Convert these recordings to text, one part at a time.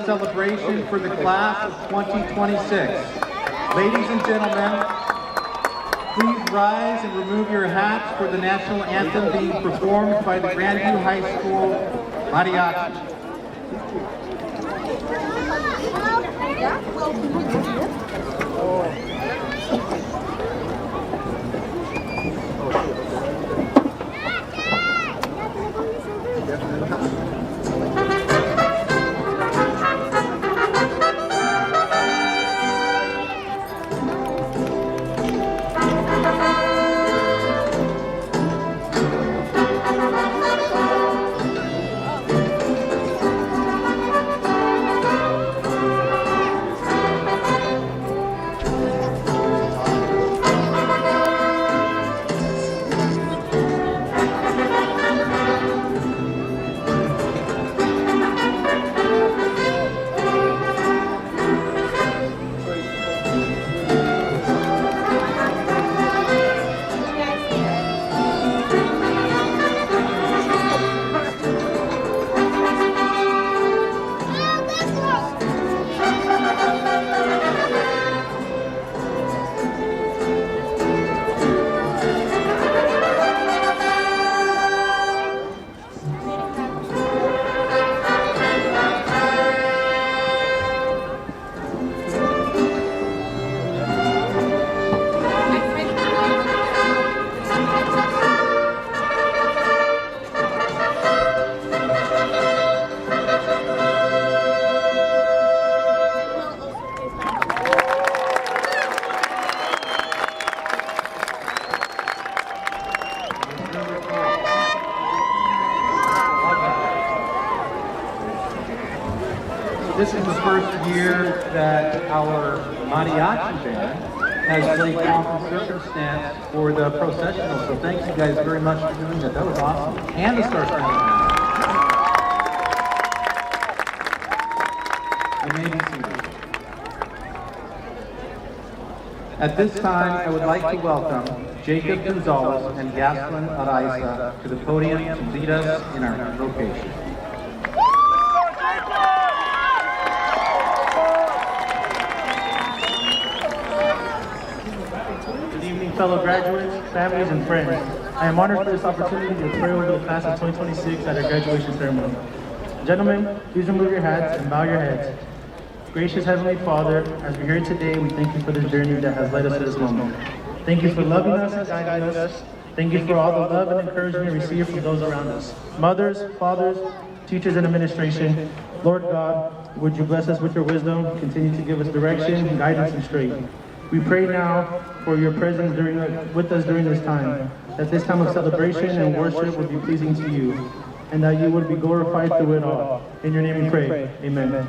Celebration for the class of 2026. Ladies and gentlemen, please rise and remove your hats for the national anthem being performed by the Grandview High School Mariachi. This is the first year that our mariachi band has played pomp and circumstance for the processional. So thanks you guys very much for doing that. That was awesome. And the Star Spangled Banner. You may be seated. At this time, I would like to welcome Jacob Gonzalez and Gaslin Araiza to the podium to lead us in our location. Fellow graduates, families, and friends, I am honored for this opportunity to pray over the class of 2026 at our graduation ceremony. Gentlemen, please remove your hats and bow your heads. Gracious Heavenly Father, as we're here today, we thank you for this journey that has led us to this moment. Thank you for loving us and guiding us. Thank you for all the love and encouragement we receive from those around us. Mothers, fathers, teachers, and administration, Lord God, would you bless us with your wisdom, continue to give us direction, guidance, and strength. We pray now for your presence with us during this time, that this time of celebration and worship would be pleasing to you, and that you would be glorified through it all. In your name we pray. Amen.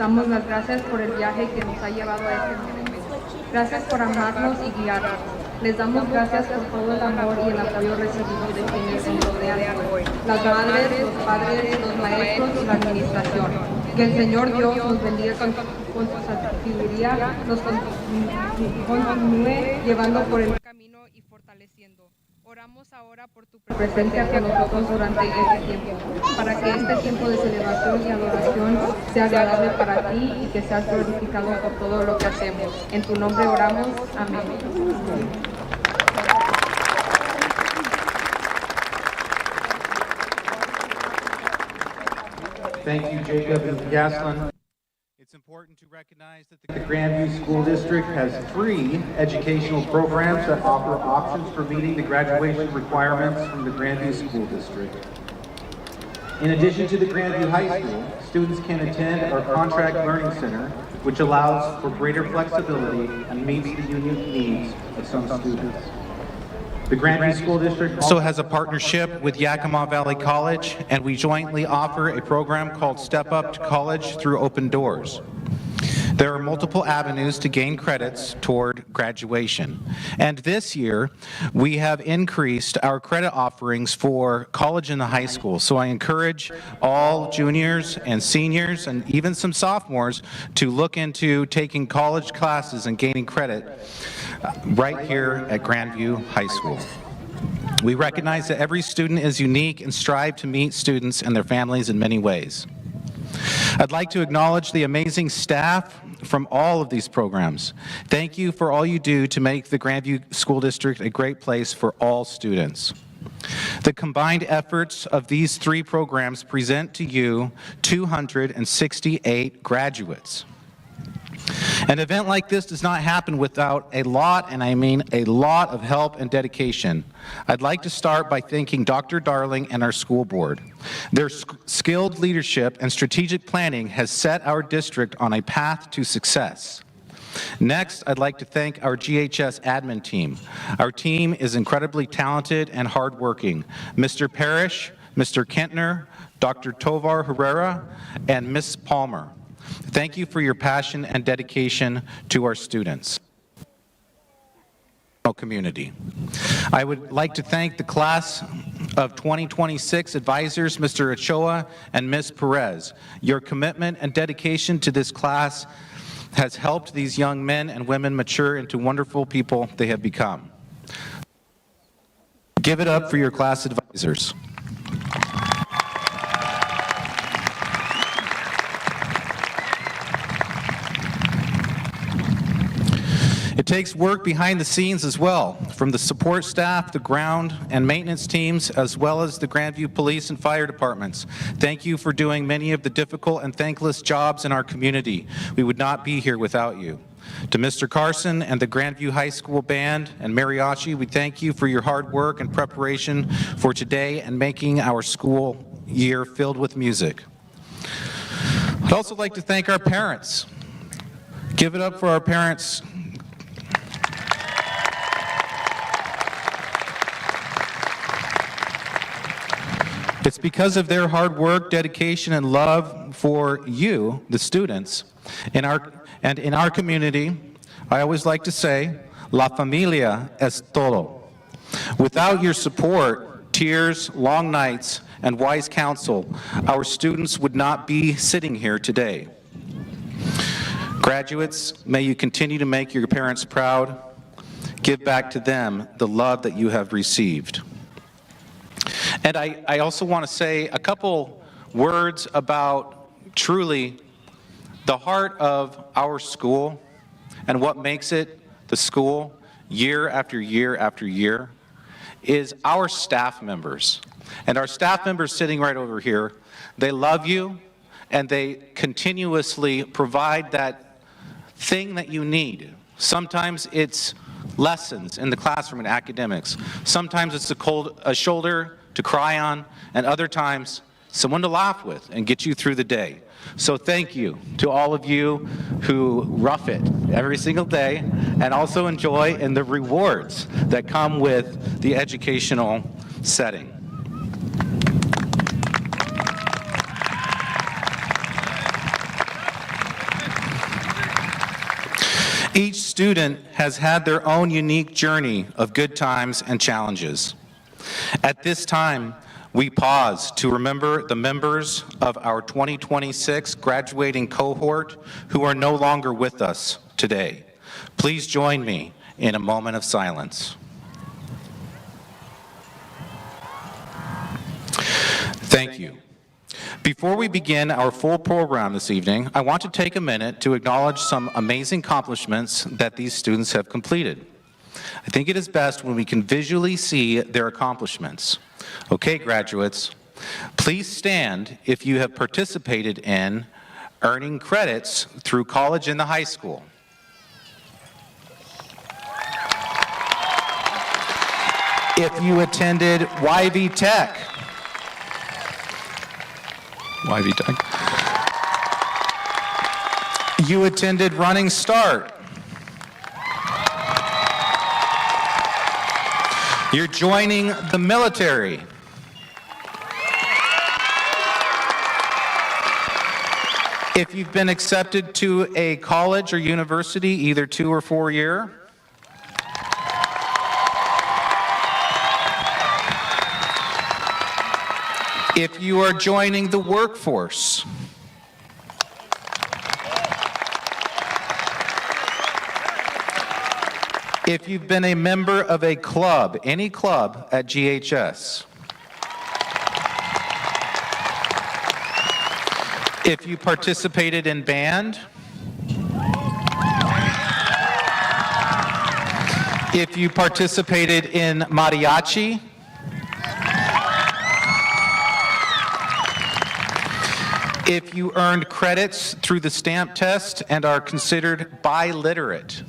damos las gracias por el viaje que nos ha llevado a este momento. Gracias por amarnos y guiarnos. Les damos gracias por todo el amor y el apoyo recibido de quienes nos rodean hoy. Las madres, los padres, los maestros y la administración. Que el Señor Dios nos bendiga con su sabiduría, nos continúe llevando por el camino y fortaleciendo. Oramos ahora por tu presencia con nosotros durante este tiempo, para que este tiempo de celebración y adoración sea agradable para ti y que seas glorificado por todo lo que hacemos. En tu nombre oramos. Amén. Thank you, Jacob and Gaslin. It's important to recognize that the Grandview School District has 3 educational programs that offer options for meeting the graduation requirements from the Grandview School District. In addition to the Grandview High School, students can attend our Contract Learning Center, which allows for greater flexibility and meets the unique needs of some students. The Grandview School District also has a partnership with Yakima Valley College, and we jointly offer a program called Step Up to College through Open Doors. There are multiple avenues to gain credits toward graduation. And this year, we have increased our credit offerings for college and the high school. So I encourage all juniors and seniors and even some sophomores to look into taking college classes and gaining credit right here at Grandview High School. We recognize that every student is unique and strive to meet students and their families in many ways. I'd like to acknowledge the amazing staff from all of these programs. Thank you for all you do to make the Grandview School District a great place for all students. The combined efforts of these 3 programs present to you 268 graduates. An event like this does not happen without a lot, and I mean a lot, of help and dedication. I'd like to start by thanking Dr. Darling and our school board. Their skilled leadership and strategic planning has set our district on a path to success. Next, I'd like to thank our GHS admin team. Our team is incredibly talented and hardworking. Mr. Parrish, Mr. Kentner, Dr. Tovar Herrera, and Ms. Palmer. Thank you for your passion and dedication to our students. Community. I would like to thank the class of 2026 advisors, Mr. Ochoa and Ms. Perez. Your commitment and dedication to this class has helped these young men and women mature into wonderful people they have become. Give it up for your class advisors. It takes work behind the scenes as well, from the support staff, the ground and maintenance teams, as well as the Grandview Police and Fire Departments. Thank you for doing many of the difficult and thankless jobs in our community. We would not be here without you. To Mr. Carson and the Grandview High School Band and Mariachi, we thank you for your hard work and preparation for today and making our school year filled with music. I'd also like to thank our parents. Give it up for our parents. It's because of their hard work, dedication, and love for you, the students, in our community. I always like to say, la familia es todo. Without your support, tears, long nights, and wise counsel, our students would not be sitting here today. Graduates, may you continue to make your parents proud. Give back to them the love that you have received. And I also want to say a couple words about truly the heart of our school and what makes it the school year after year after year is our staff members. And our staff members sitting right over here, they love you and they continuously provide that thing that you need. Sometimes it's lessons in the classroom and academics. Sometimes it's a shoulder to cry on, and other times, someone to laugh with and get you through the day. So thank you to all of you who rough it every single day and also enjoy in the rewards that come with the educational setting. Each student has had their own unique journey of good times and challenges. At this time, we pause to remember the members of our 2026 graduating cohort who are no longer with us today. Please join me in a moment of silence. Thank you. Before we begin our full program this evening, I want to take a minute to acknowledge some amazing accomplishments that these students have completed. I think it is best when we can visually see their accomplishments. Okay, graduates, please stand if you have participated in earning credits through college and the high school. If you attended YV Tech, you attended Running Start. You're joining the military. If you've been accepted to a college or university, either 2 or 4 year. If you are joining the workforce. If you've been a member of a club, any club at GHS. If you participated in band. If you participated in mariachi. If you earned credits through the stamp test and are considered biliterate.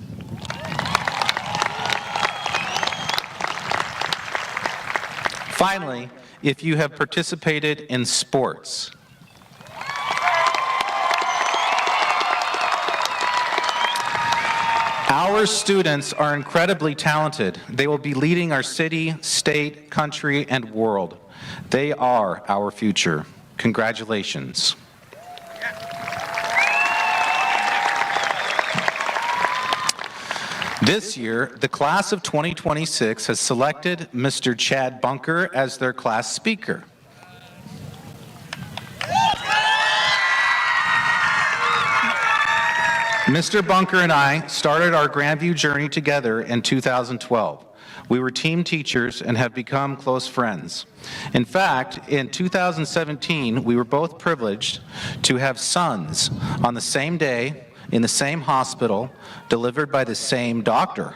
Finally, if you have participated in sports. Our students are incredibly talented. They will be leading our city, state, country, and world. They are our future. Congratulations. This year, the class of 2026 has selected Mr. Chad Bunker as their class speaker. Mr. Bunker and I started our Grandview journey together in 2012. We were team teachers and have become close friends. In fact, in 2017, we were both privileged to have sons on the same day, in the same hospital, delivered by the same doctor.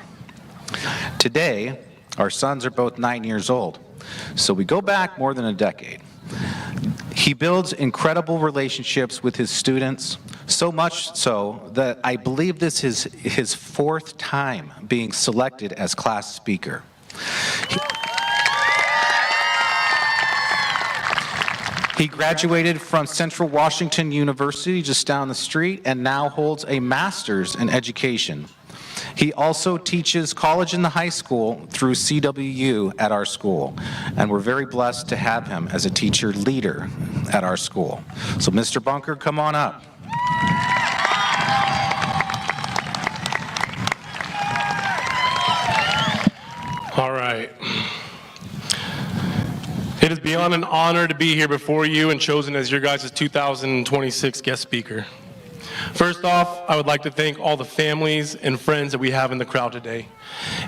Today, our sons are both 9 years old, so we go back more than a decade. He builds incredible relationships with his students, so much so that I believe this is his 4th time being selected as class speaker. He graduated from Central Washington University just down the street and now holds a master's in education. He also teaches college and the high school through CWU at our school, and we're very blessed to have him as a teacher leader at our school. So Mr. Bunker, come on up. All right. It is beyond an honor to be here before you and chosen as your guys' 2026 guest speaker. First off, I would like to thank all the families and friends that we have in the crowd today.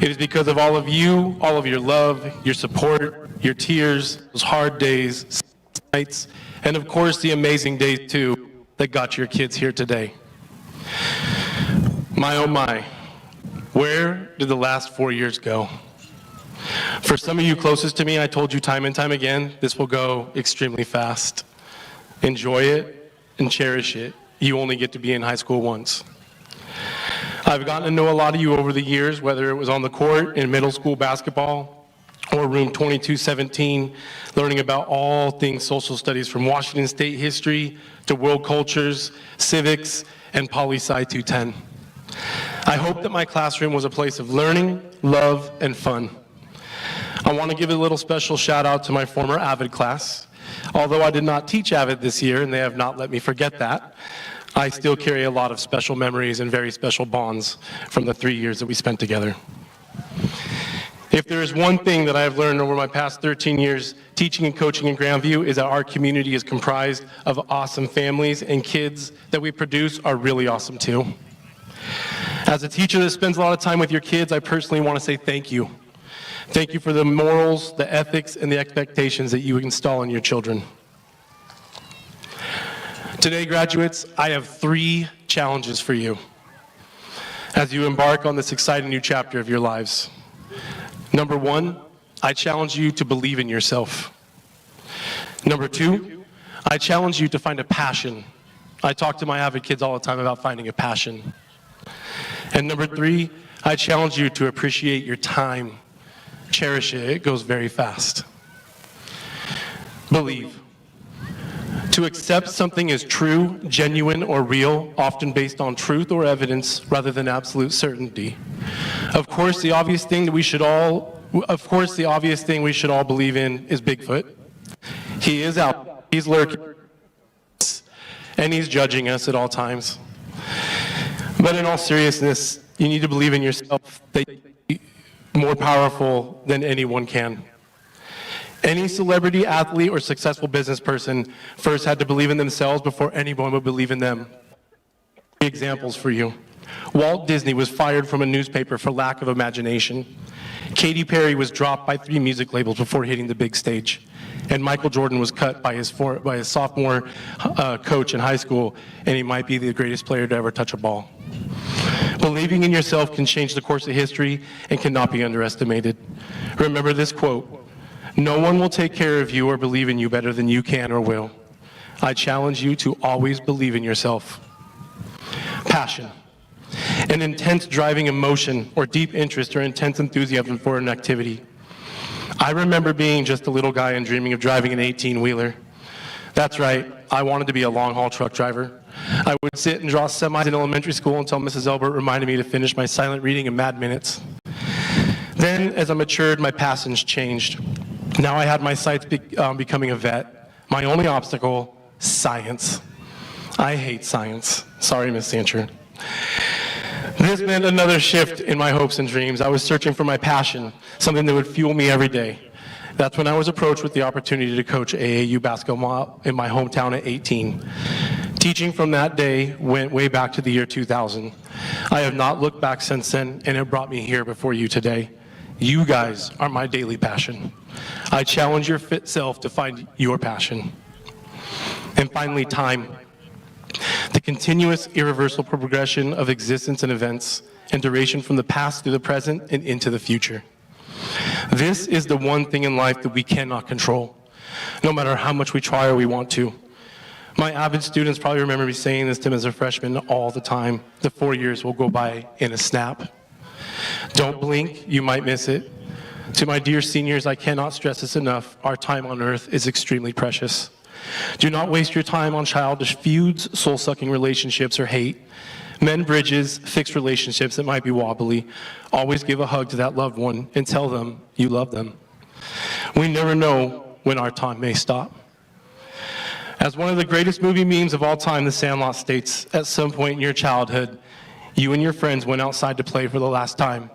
It is because of all of you, all of your love, your support, your tears, those hard days, nights, and of course the amazing days too that got your kids here today. My oh my, where did the last 4 years go? For some of you closest to me, I told you time and time again, this will go extremely fast. Enjoy it and cherish it. You only get to be in high school once. I've gotten to know a lot of you over the years, whether it was on the court in middle school basketball or room 2217, learning about all things social studies from Washington State history to world cultures, civics, and poli-sci 210. I hope that my classroom was a place of learning, love, and fun. I want to give a little special shout out to my former AVID class. Although I did not teach AVID this year, and they have not let me forget that, I still carry a lot of special memories and very special bonds from the 3 years that we spent together. If there is one thing that I have learned over my past 13 years teaching and coaching in Grandview is that our community is comprised of awesome families, and kids that we produce are really awesome too. As a teacher that spends a lot of time with your kids, I personally want to say thank you. Thank you for the morals, the ethics, and the expectations that you install in your children. Today, graduates, I have 3 challenges for you as you embark on this exciting new chapter of your lives. Number 1, I challenge you to believe in yourself. Number 2, I challenge you to find a passion. I talk to my Avid kids all the time about finding a passion. And number 3, I challenge you to appreciate your time. Cherish it. It goes very fast. Believe. To accept something as true, genuine, or real, often based on truth or evidence rather than absolute certainty. Of course, the obvious thing we should all believe in is Bigfoot. He is out, he's lurking, and he's judging us at all times. But in all seriousness, you need to believe in yourself that you're more powerful than anyone can. Any celebrity, athlete, or successful business person first had to believe in themselves before anyone would believe in them. 3 examples for you. Walt Disney was fired from a newspaper for lack of imagination. Katy Perry was dropped by 3 music labels before hitting the big stage. And Michael Jordan was cut by his sophomore coach in high school, and he might be the greatest player to ever touch a ball. Believing in yourself can change the course of history and cannot be underestimated. Remember this quote: "No one will take care of you or believe in you better than you can or will." I challenge you to always believe in yourself. Passion. An intense driving emotion or deep interest or intense enthusiasm for an activity. I remember being just a little guy and dreaming of driving an 18-wheeler. That's right, I wanted to be a long-haul truck driver. I would sit and draw semis in elementary school until Mrs. Elbert reminded me to finish my silent reading and Mad Minutes. Then, as I matured, my passions changed. Now I had my sights becoming a vet. My only obstacle, science. I hate science. Sorry, Miss Sancher. This meant another shift in my hopes and dreams. I was searching for my passion, something that would fuel me every day. That's when I was approached with the opportunity to coach AAU basketball in my hometown at 18. Teaching from that day went way back to the year 2000. I have not looked back since then, and it brought me here before you today. You guys are my daily passion. I challenge your fit self to find your passion. And finally, time. The continuous, irreversible progression of existence and events and duration from the past through the present and into the future. This is the one thing in life that we cannot control, no matter how much we try or we want to. My Avid students probably remember me saying this to them as a freshman all the time. The 4 years will go by in a snap. Don't blink, you might miss it. To my dear seniors, I cannot stress this enough. Our time on earth is extremely precious. Do not waste your time on childish feuds, soul-sucking relationships, or hate. Mend bridges, fix relationships that might be wobbly. Always give a hug to that loved one and tell them you love them. We never know when our time may stop. As one of the greatest movie memes of all time, The Sandlot states, at some point in your childhood, you and your friends went outside to play for the last time,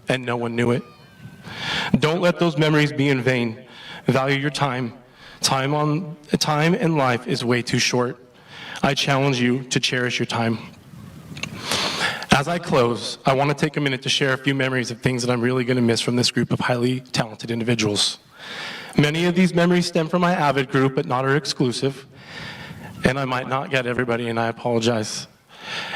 and no one knew it. Don't let those memories be in vain. Value your time. Time in life is way too short. I challenge you to cherish your time. As I close, I want to take a minute to share a few memories of things that I'm really going to miss from this group of highly talented individuals. Many of these memories stem from my Avid group, but not are exclusive. And I might not get everybody, and I apologize.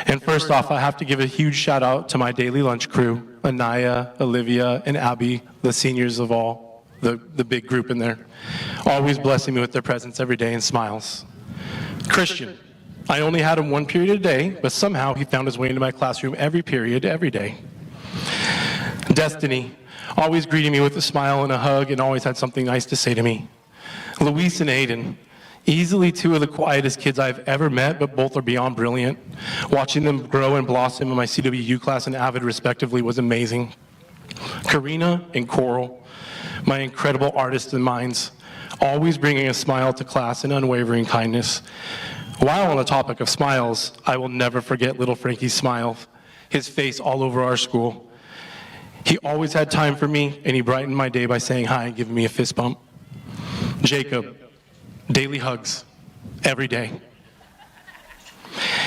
And first off, I have to give a huge shout out to my daily lunch crew, Anaya, Olivia, and Abby, the seniors of all, the big group in there, always blessing me with their presence every day and smiles. Christian, I only had him 1 period a day, but somehow he found his way into my classroom every period, every day. Destiny, always greeting me with a smile and a hug and always had something nice to say to me. Luis and Aiden, easily 2 of the quietest kids I've ever met, but both are beyond brilliant. Watching them grow and blossom in my CWU class and Avid respectively was amazing. Karina and Coral, my incredible artists and minds, always bringing a smile to class and unwavering kindness. While on the topic of smiles, I will never forget little Frankie's smile, his face all over our school. He always had time for me, and he brightened my day by saying hi and giving me a fist bump. Jacob, daily hugs, every day.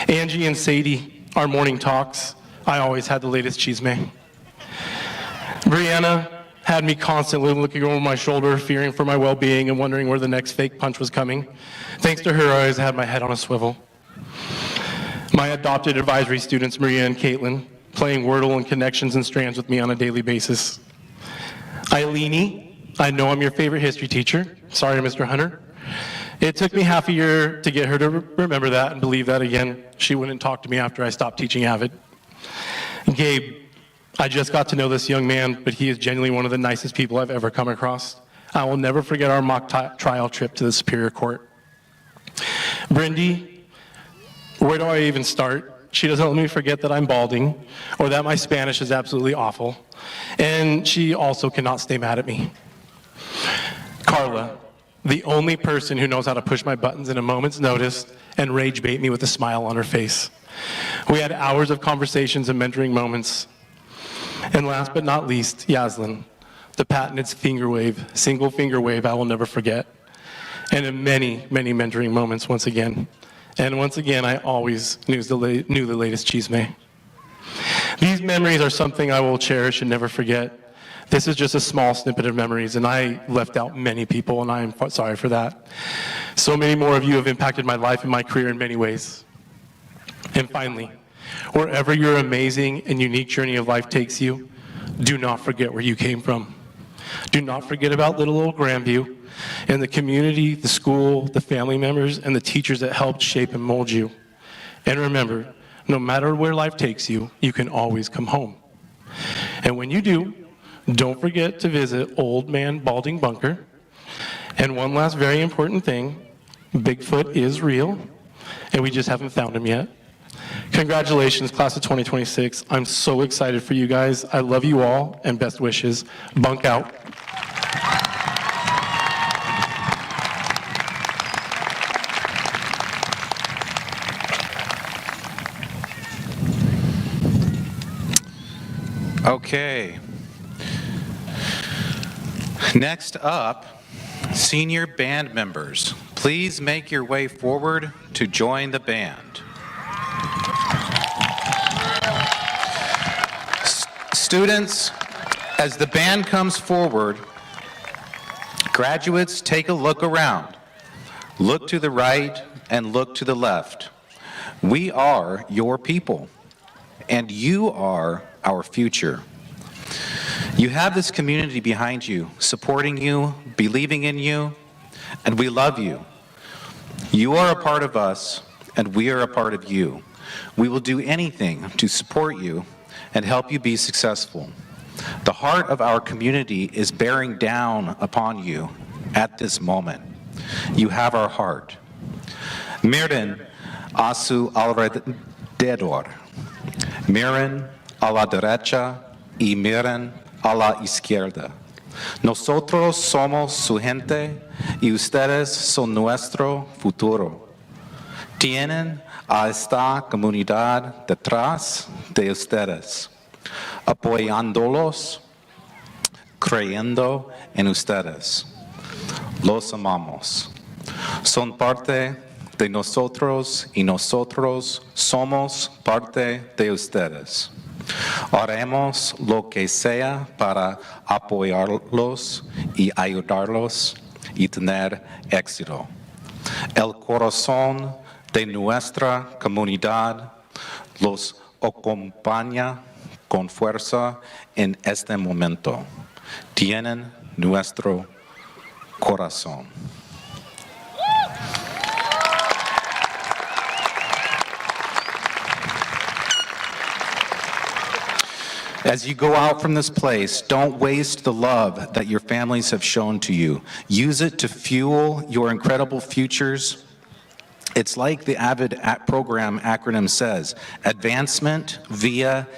Angie and Sadie, our morning talks, I always had the latest chisme. Brianna had me constantly looking over my shoulder, fearing for my well-being and wondering where the next fake punch was coming. Thanks to her, I always had my head on a swivel. My adopted advisory students, Maria and Caitlin, playing Wordle and connections and strands with me on a daily basis. Eileenie, I know I'm your favorite history teacher. Sorry, Mr. Hunter. It took me half a year to get her to remember that and believe that again. She wouldn't talk to me after I stopped teaching Avid. Gabe, I just got to know this young man, but he is genuinely one of the nicest people I've ever come across. I will never forget our mock trial trip to the Superior Court. Brindy, where do I even start? She doesn't let me forget that I'm balding or that my Spanish is absolutely awful. And she also cannot stay mad at me. Carla, the only person who knows how to push my buttons in a moment's notice and rage bait me with a smile on her face. We had hours of conversations and mentoring moments. And last but not least, Yaslin, the patented finger wave, single finger wave I will never forget. And in many, many mentoring moments once again. And once again, I always knew the latest chisme. These memories are something I will cherish and never forget. This is just a small snippet of memories, and I left out many people, and I am sorry for that. So many more of you have impacted my life and my career in many ways. And finally, wherever your amazing and unique journey of life takes you, do not forget where you came from. Do not forget about little old Grandview and the community, the school, the family members, and the teachers that helped shape and mold you. And remember, no matter where life takes you, you can always come home. And when you do, don't forget to visit Old Man Balding Bunker. And one last very important thing, Bigfoot is real, and we just haven't found him yet. Congratulations, class of 2026. I'm so excited for you guys. I love you all, and best wishes. Bunk out. Okay. Next up, senior band members. Please make your way forward to join the band. Students, as the band comes forward, graduates, take a look around. Look to the right and look to the left. We are your people, and you are our future. You have this community behind you, supporting you, believing in you, and we love you. You are a part of us, and we are a part of you. We will do anything to support you and help you be successful. The heart of our community is bearing down upon you at this moment. You have our heart. Miren a su alrededor. Miren a la derecha y miren a la izquierda. Nosotros somos su gente y ustedes son nuestro futuro. Tienen a esta comunidad detrás de ustedes, apoyándolos, creyendo en ustedes. Los amamos. Son parte de nosotros y nosotros somos parte de ustedes. Haremos lo que sea para apoyarlos y ayudarlos y tener éxito. El corazón de nuestra comunidad los acompaña con fuerza en este momento. Tienen nuestro corazón. As you go out from this place, don't waste the love that your families have shown to you. Use it to fuel your incredible futures. It's like the AVID program acronym says, advancement via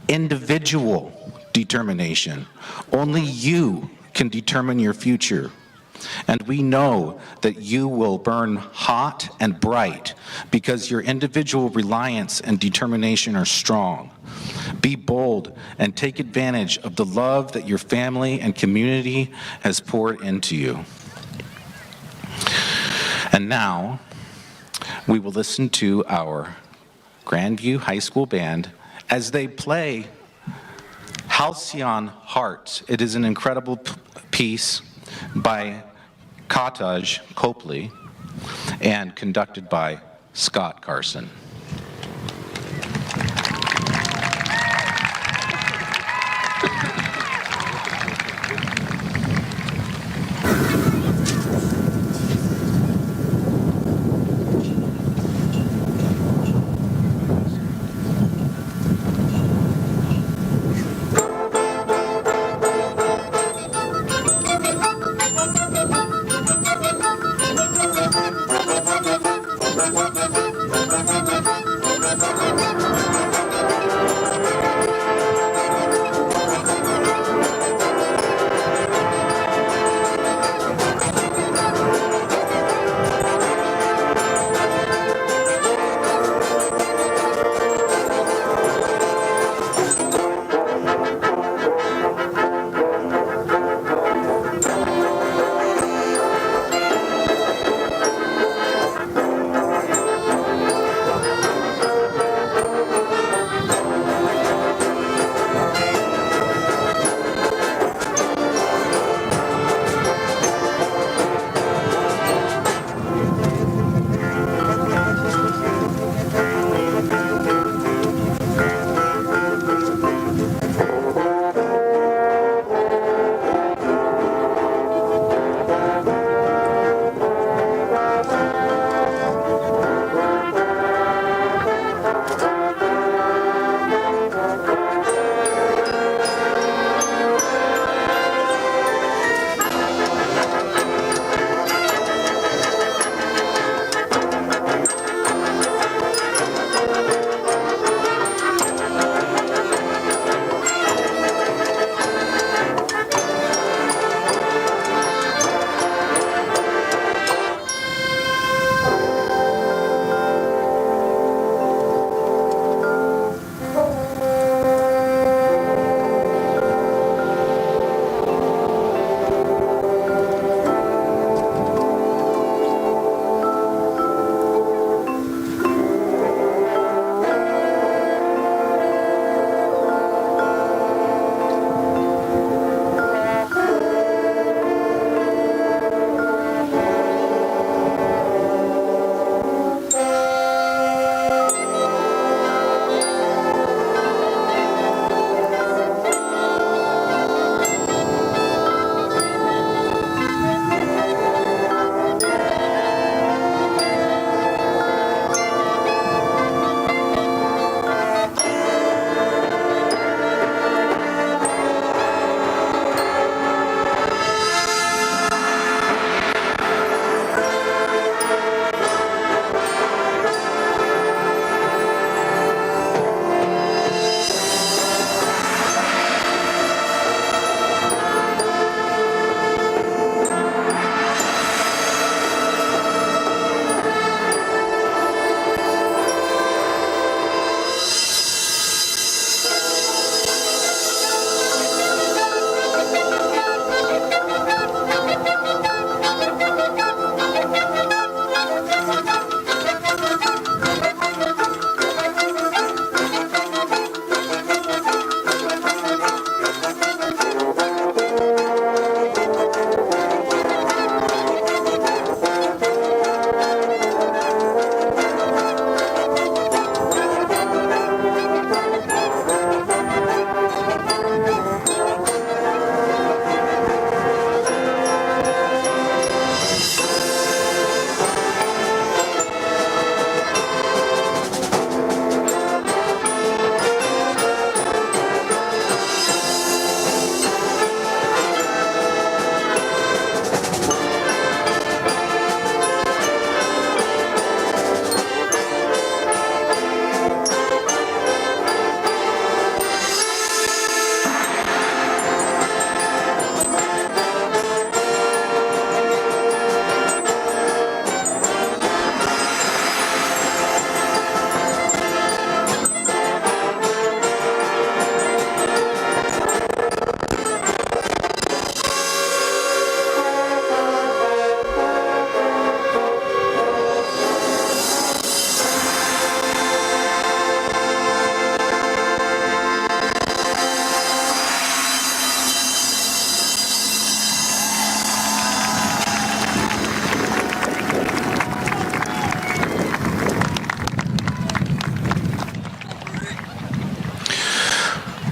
individual determination. Only you can determine your future. And we know that you will burn hot and bright because your individual reliance and determination are strong. Be bold and take advantage of the love that your family and community has poured into you. And now, we will listen to our Grandview High School Band as they play Halcyon Heart. It is an incredible piece by Cottage Copley and conducted by Scott Carson.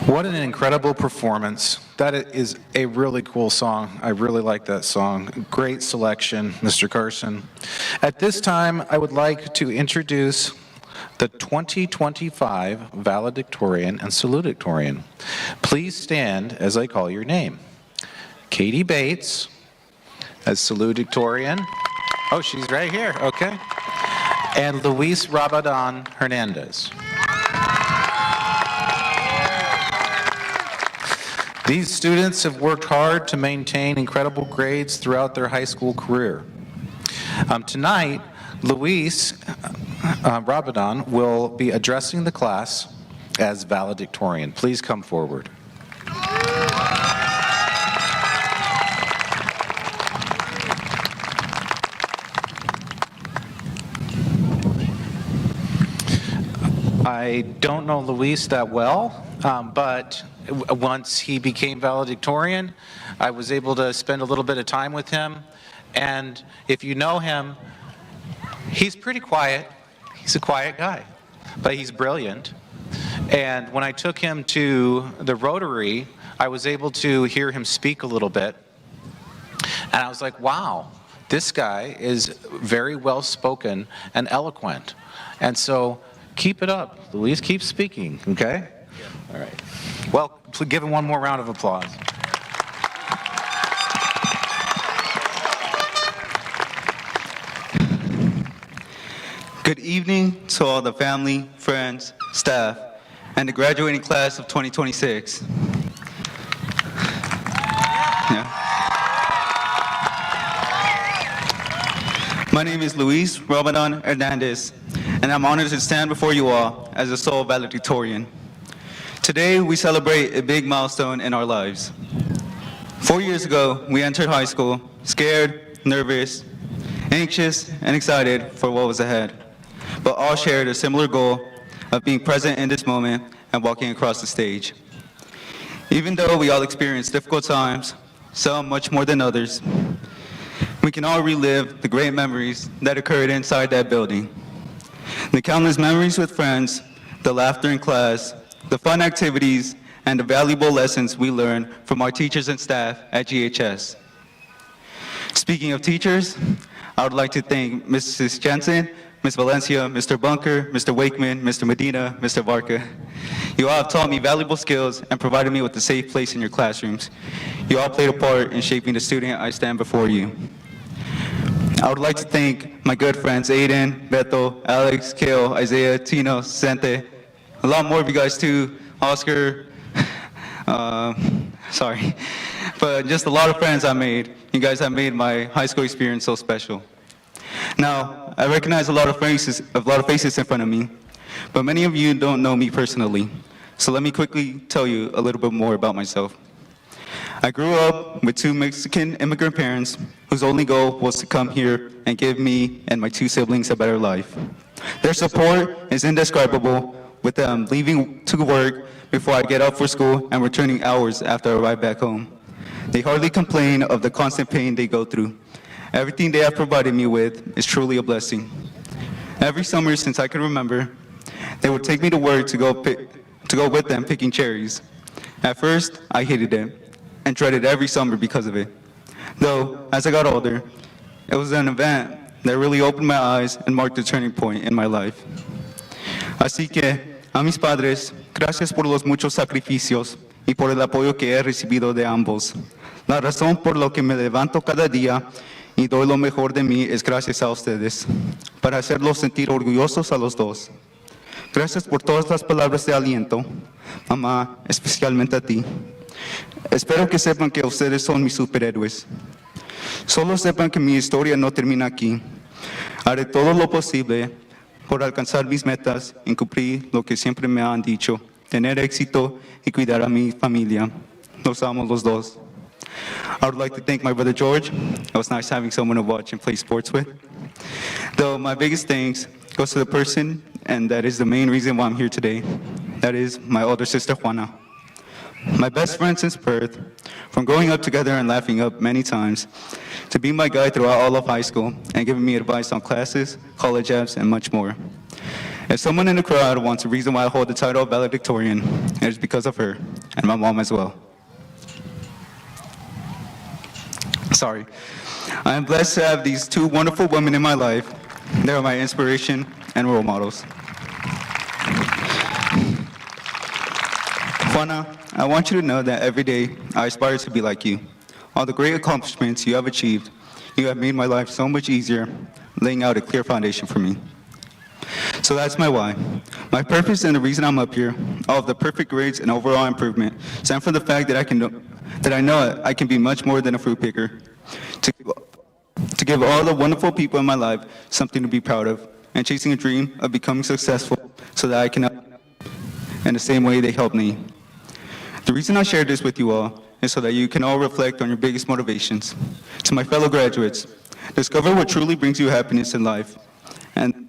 What an incredible performance. That is a really cool song. I really like that song. Great selection, Mr. Carson. At this time, I would like to introduce the 2025 Valedictorian and Salutatorian. Please stand as I call your name. Katie Bates as Salutatorian. Oh, she's right here, okay. And Luis Rabadan Hernandez. These students have worked hard to maintain incredible grades throughout their high school career. Tonight, Luis Rabadan will be addressing the class as valedictorian. Please come forward. I don't know Luis that well, but once he became valedictorian, I was able to spend a little bit of time with him. And if you know him, he's pretty quiet. He's a quiet guy, but he's brilliant. And when I took him to the Rotary, I was able to hear him speak a little bit. And I was like, wow, this guy is very well spoken and eloquent. And so keep it up, Luis, keep speaking, okay? Yeah. All right. Well, please give him one more round of applause. Good evening to all the family, friends, staff, and the graduating class of 2026. Yeah. My name is Luis Rabadan Hernandez, and I'm honored to stand before you all as a sole valedictorian. Today, we celebrate a big milestone in our lives. 4 years ago, we entered high school, scared, nervous, anxious, and excited for what was ahead, but all shared a similar goal of being present in this moment and walking across the stage. Even though we all experienced difficult times, some much more than others, we can all relive the great memories that occurred inside that building. The countless memories with friends, the laughter in class, the fun activities, and the valuable lessons we learned from our teachers and staff at GHS. Speaking of teachers, I would like to thank Mrs. Jensen, Ms. Valencia, Mr. Bunker, Mr. Wakeman, Mr. Medina, Mr. Varka. You all have taught me valuable skills and provided me with a safe place in your classrooms. You all played a part in shaping the student I stand before you. I would like to thank my good friends Aiden, Beto, Alex, Kale, Isaiah, Tino, Sente, a lot more of you guys too, Oscar, sorry, but just a lot of friends I made. You guys have made my high school experience so special. Now, I recognize a lot of faces in front of me, but many of you don't know me personally. So let me quickly tell you a little bit more about myself. I grew up with two Mexican immigrant parents whose only goal was to come here and give me and my two siblings a better life. Their support is indescribable, with them leaving to work before I get up for school and returning hours after I arrive back home. They hardly complain of the constant pain they go through. Everything they have provided me with is truly a blessing. Every summer since I can remember, they would take me to work to go with them picking cherries. At first, I hated it and dreaded every summer because of it. Though, as I got older, it was an event that really opened my eyes and marked a turning point in my life. Así que, a mis padres, gracias por los muchos sacrificios y por el apoyo que he recibido de ambos. La razón por la que me levanto cada día y doy lo mejor de mí es gracias a ustedes, para hacerlos sentir orgullosos a los dos. Gracias por todas las palabras de aliento, mamá, especialmente a ti. Espero que sepan que ustedes son mis superhéroes. Solo sepan que mi historia no termina aquí. Haré todo lo posible por alcanzar mis metas y cumplir lo que siempre me han dicho, tener éxito y cuidar a mi familia. Los amo los dos. I would like to thank my brother George. It was nice having someone to watch and play sports with. Though my biggest thanks goes to the person, and that is the main reason why I'm here today. That is my older sister Juana. My best friend since birth, from growing up together and laughing up many times, to be my guide throughout all of high school and giving me advice on classes, college apps, and much more. If someone in the crowd wants a reason why I hold the title of valedictorian, it is because of her, and my mom as well. Sorry. I am blessed to have these two wonderful women in my life. They are my inspiration and role models. Juana, I want you to know that every day I aspire to be like you. All the great accomplishments you have achieved, you have made my life so much easier, laying out a clear foundation for me. So that's my why. My purpose and the reason I'm up here, all of the perfect grades and overall improvement, stem from the fact that I know I can be much more than a fruit picker. To give all the wonderful people in my life something to be proud of, and chasing a dream of becoming successful so that I can help in the same way they helped me. The reason I share this with you all is so that you can all reflect on your biggest motivations. To my fellow graduates, discover what truly brings you happiness in life, and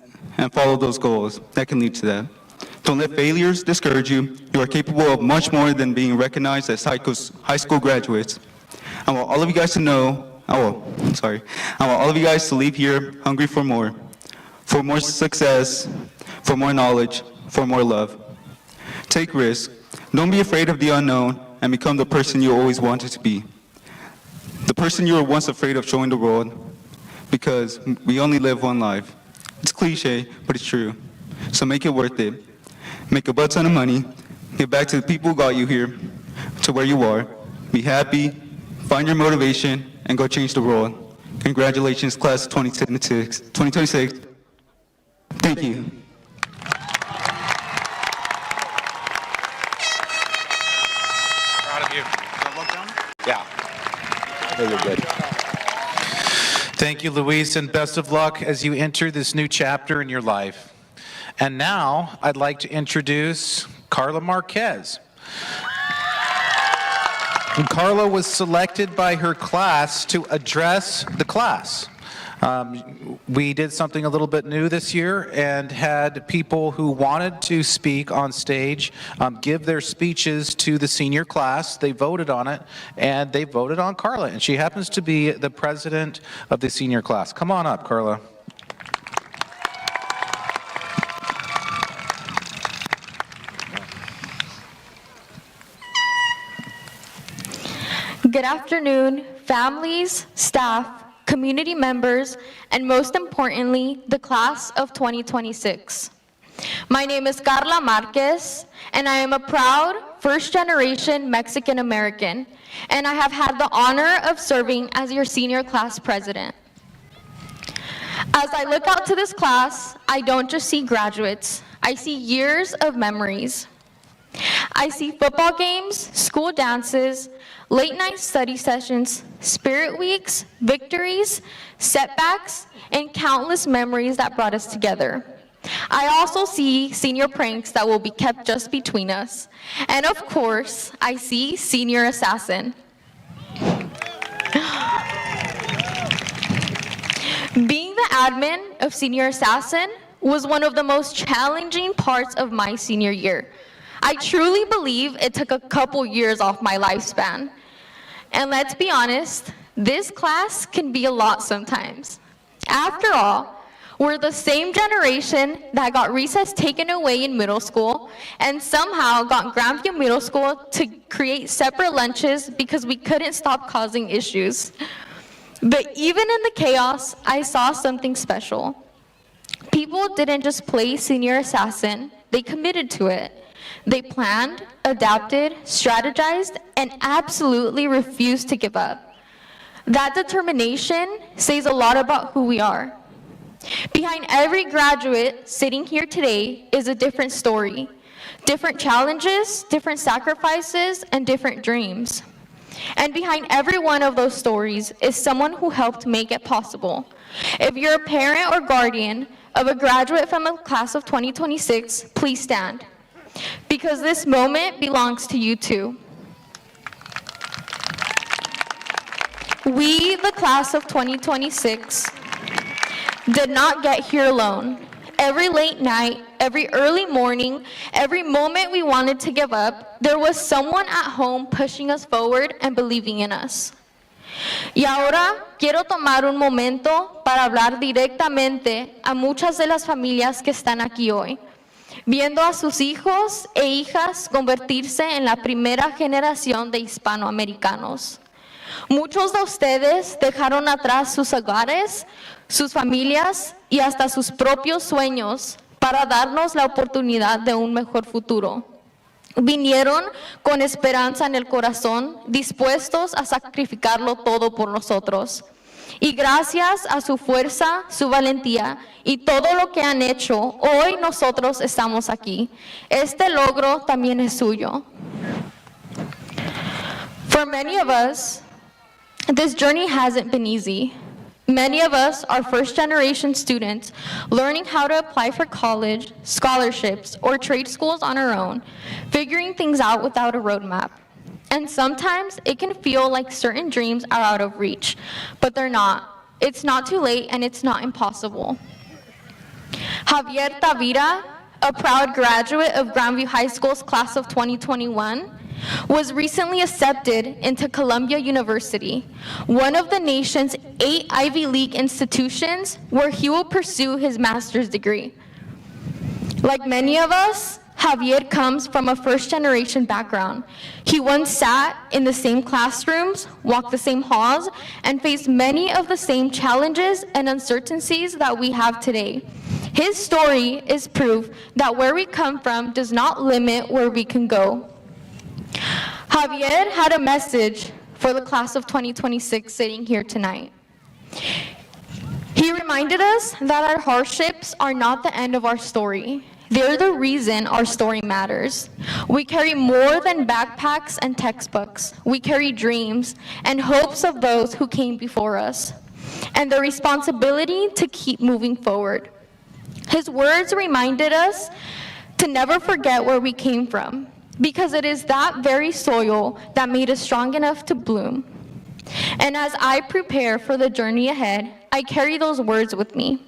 follow those goals that can lead to that. Don't let failures discourage you. You are capable of much more than being recognized as high school graduates. I want all of you guys to know, I want all of you guys to leave here hungry for more success, for more knowledge, for more love. Take risks. Don't be afraid of the unknown, and become the person you always wanted to be. The person you were once afraid of showing the world, because we only live one life. It's cliche, but it's true. So make it worth it. Make a butt ton of money, give back to the people who got you here, to where you are. Be happy, find your motivation, and go change the world. Congratulations, class of 2026. Thank you. Proud of you. Yeah. Very good. Thank you, Luis, and best of luck as you enter this new chapter in your life. And now, I'd like to introduce Carla Marquez. And Carla was selected by her class to address the class. We did something a little bit new this year and had people who wanted to speak on stage give their speeches to the senior class. They voted on it, and they voted on Carla, and she happens to be the president of the senior class. Come on up, Carla. Good afternoon, families, staff, community members, and most importantly, the class of 2026. My name is Carla Marquez, and I am a proud first-generation Mexican-American, and I have had the honor of serving as your senior class president. As I look out to this class, I don't just see graduates, I see years of memories. I see football games, school dances, late-night study sessions, spirit weeks, victories, setbacks, and countless memories that brought us together. I also see senior pranks that will be kept just between us. And of course, I see Senior Assassin. Being the admin of Senior Assassin was one of the most challenging parts of my senior year. I truly believe it took a couple years off my lifespan. And let's be honest, this class can be a lot sometimes. After all, we're the same generation that got recess taken away in middle school and somehow got Grandview Middle School to create separate lunches because we couldn't stop causing issues. But even in the chaos, I saw something special. People didn't just play Senior Assassin, they committed to it. They planned, adapted, strategized, and absolutely refused to give up. That determination says a lot about who we are. Behind every graduate sitting here today is a different story, different challenges, different sacrifices, and different dreams. And behind every one of those stories is someone who helped make it possible. If you're a parent or guardian of a graduate from the class of 2026, please stand. Because this moment belongs to you too. We, the class of 2026, did not get here alone. Every late night, every early morning, every moment we wanted to give up, there was someone at home pushing us forward and believing in us. Y ahora quiero tomar un momento para hablar directamente a muchas de las familias que están aquí hoy, viendo a sus hijos e hijas convertirse en la primera generación de hispanoamericanos. Muchos de ustedes dejaron atrás sus hogares, sus familias y hasta sus propios sueños para darnos la oportunidad de un mejor futuro. Vinieron con esperanza en el corazón, dispuestos a sacrificarlo todo por nosotros. Y gracias a su fuerza, su valentía y todo lo que han hecho, hoy nosotros estamos aquí. Este logro también es suyo. For many of us, this journey hasn't been easy. Many of us are first-generation students learning how to apply for college, scholarships, or trade schools on our own, figuring things out without a roadmap. And sometimes it can feel like certain dreams are out of reach, but they're not. It's not too late and it's not impossible. Javier Tavira, a proud graduate of Grandview High School's class of 2021, was recently accepted into Columbia University, one of the nation's 8 Ivy League institutions where he will pursue his master's degree. Like many of us, Javier comes from a first-generation background. He once sat in the same classrooms, walked the same halls, and faced many of the same challenges and uncertainties that we have today. His story is proof that where we come from does not limit where we can go. Javier had a message for the class of 2026 sitting here tonight. He reminded us that our hardships are not the end of our story. They're the reason our story matters. We carry more than backpacks and textbooks. We carry dreams and hopes of those who came before us, and the responsibility to keep moving forward. His words reminded us to never forget where we came from, because it is that very soil that made us strong enough to bloom. And as I prepare for the journey ahead, I carry those words with me.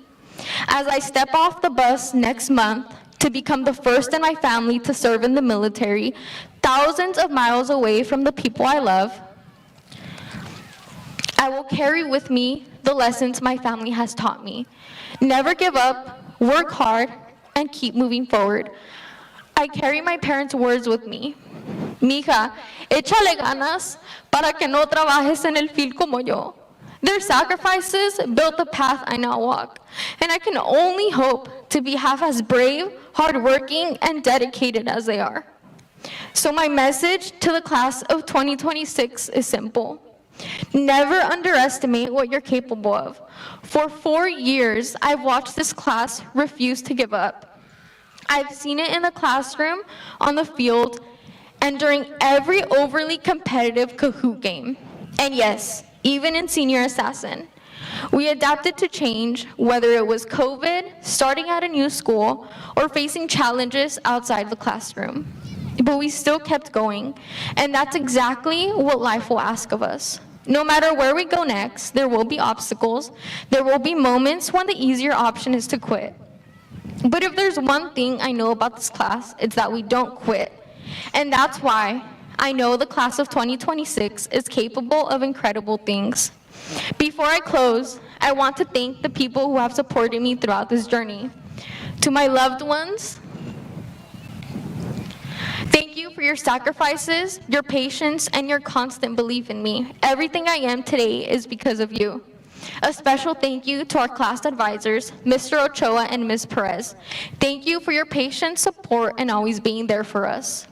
As I step off the bus next month to become the first in my family to serve in the military, thousands of miles away from the people I love, I will carry with me the lessons my family has taught me. Never give up, work hard, and keep moving forward. I carry my parents' words with me. Mija, échale ganas para que no trabajes en el field como yo. Their sacrifices built the path I now walk, and I can only hope to be half as brave, hardworking, and dedicated as they are. So my message to the class of 2026 is simple. Never underestimate what you're capable of. For 4 years, I've watched this class refuse to give up. I've seen it in the classroom, on the field, and during every overly competitive Kahoot game. And yes, even in Senior Assassin. We adapted to change, whether it was COVID, starting at a new school, or facing challenges outside the classroom. But we still kept going, and that's exactly what life will ask of us. No matter where we go next, there will be obstacles. There will be moments when the easier option is to quit. But if there's one thing I know about this class, it's that we don't quit. And that's why I know the class of 2026 is capable of incredible things. Before I close, I want to thank the people who have supported me throughout this journey. To my loved ones, thank you for your sacrifices, your patience, and your constant belief in me. Everything I am today is because of you. A special thank you to our class advisors, Mr. Ochoa and Ms. Perez. Thank you for your patience, support, and always being there for us.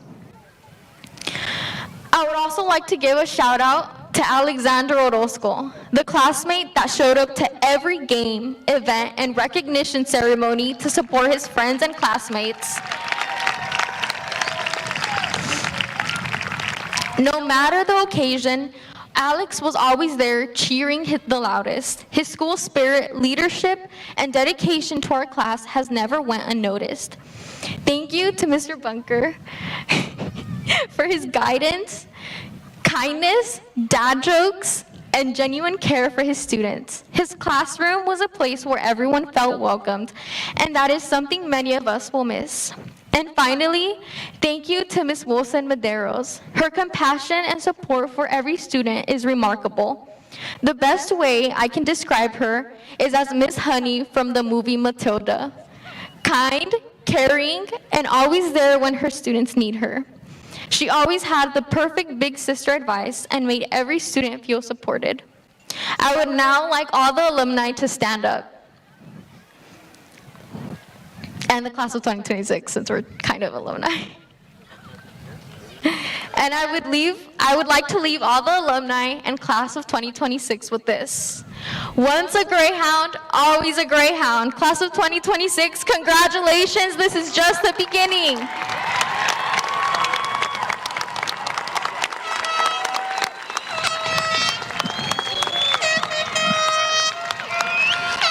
I would also like to give a shout out to Alexander Orozco, the classmate that showed up to every game, event, and recognition ceremony to support his friends and classmates. No matter the occasion, Alex was always there cheering the loudest. His school spirit, leadership, and dedication to our class has never went unnoticed. Thank you to Mr. Bunker for his guidance, kindness, dad jokes, and genuine care for his students. His classroom was a place where everyone felt welcomed, and that is something many of us will miss. And finally, thank you to Ms. Wilson Medeiros. Her compassion and support for every student is remarkable. The best way I can describe her is as Miss Honey from the movie Matilda. Kind, caring, and always there when her students need her. She always had the perfect big sister advice and made every student feel supported. I would now like all the alumni to stand up. And the class of 2026, since we're kind of alumni. And I would like to leave all the alumni and class of 2026 with this. Once a Greyhound, always a Greyhound. Class of 2026, congratulations, this is just the beginning.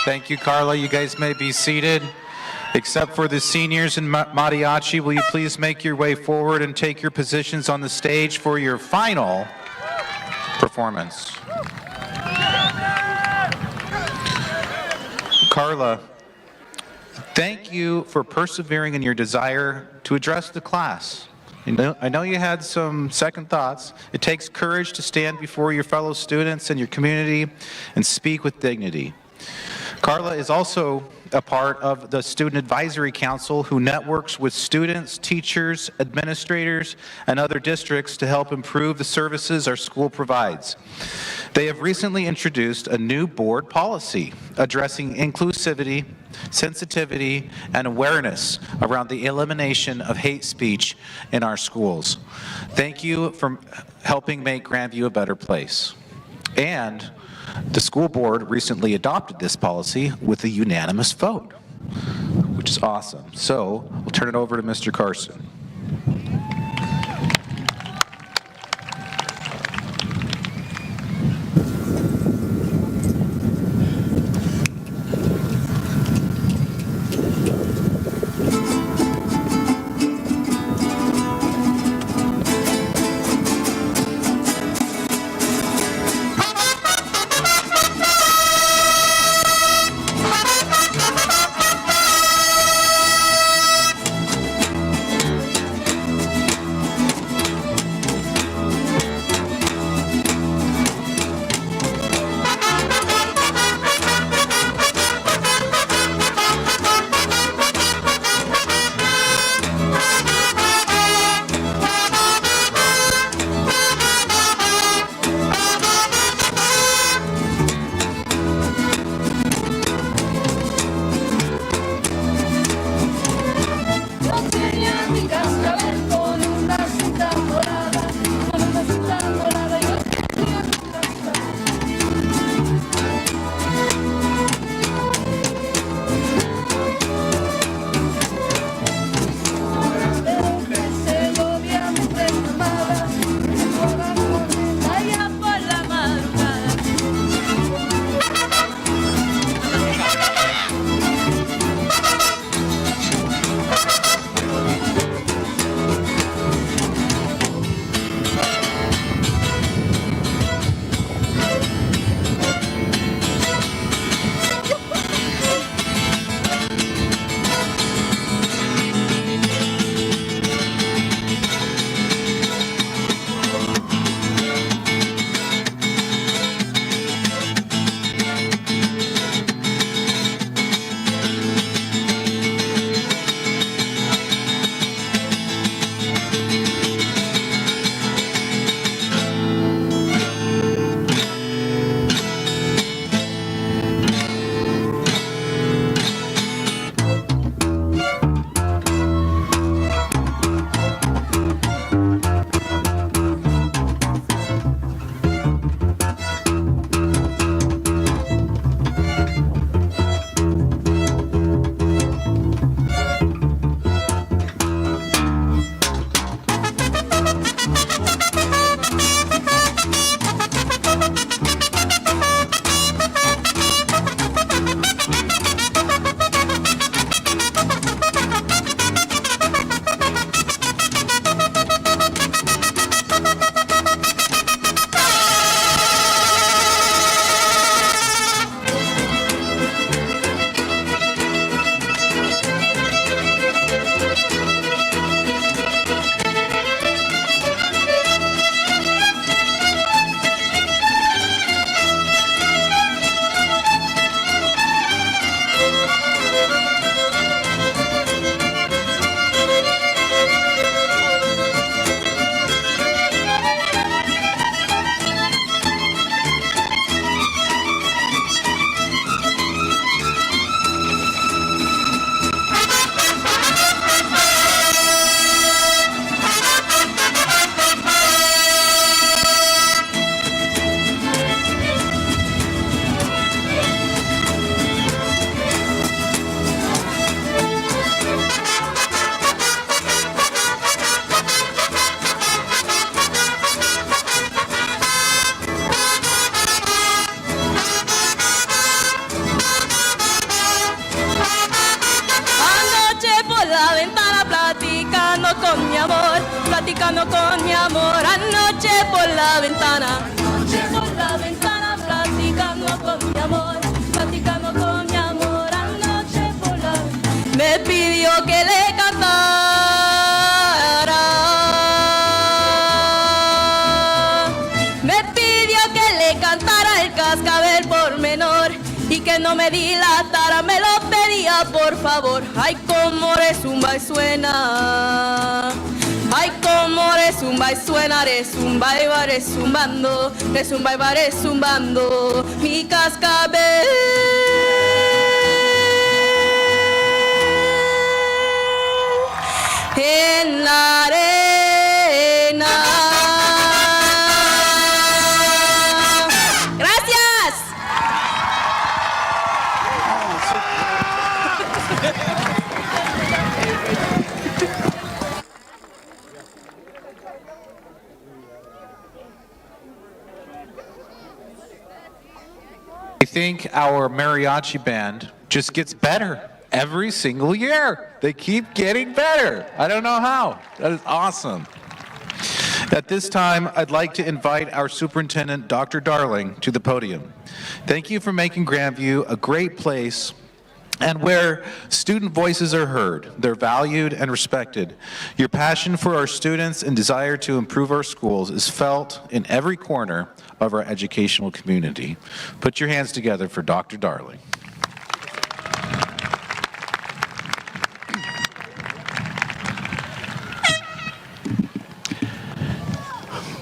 Thank you, Carla. You guys may be seated. Except for the seniors and mariachi, will you please make your way forward and take your positions on the stage for your final performance. Carla, thank you for persevering in your desire to address the class. I know you had some second thoughts. It takes courage to stand before your fellow students and your community and speak with dignity. Carla is also a part of the Student Advisory Council who networks with students, teachers, administrators, and other districts to help improve the services our school provides. They have recently introduced a new board policy addressing inclusivity, sensitivity, and awareness around the elimination of hate speech in our schools. Thank you for helping make Grandview a better place. And the school board recently adopted this policy with a unanimous vote, which is awesome. So we'll turn it over to Mr. Carson. con mi amor, platicando con mi amor, anoche por la ventana. Anoche por la ventana, platicando con mi amor, platicando con mi amor, anoche por la ventana. Me pidió que le cantara. Me pidió que le cantara el cascabel por menor y que no me dilatara, me lo pedía por favor. Ay, cómo resumba y suena. Ay, cómo resumba y suena, resumba y va resumbando, resumba y va resumbando mi cascabel. En la arena. Gracias. I think our mariachi band just gets better every single year. They keep getting better. I don't know how. That is awesome. At this time, I'd like to invite our superintendent, Dr. Darling, to the podium. Thank you for making Grandview a great place and where student voices are heard. They're valued and respected. Your passion for our students and desire to improve our schools is felt in every corner of our educational community. Put your hands together for Dr. Darling.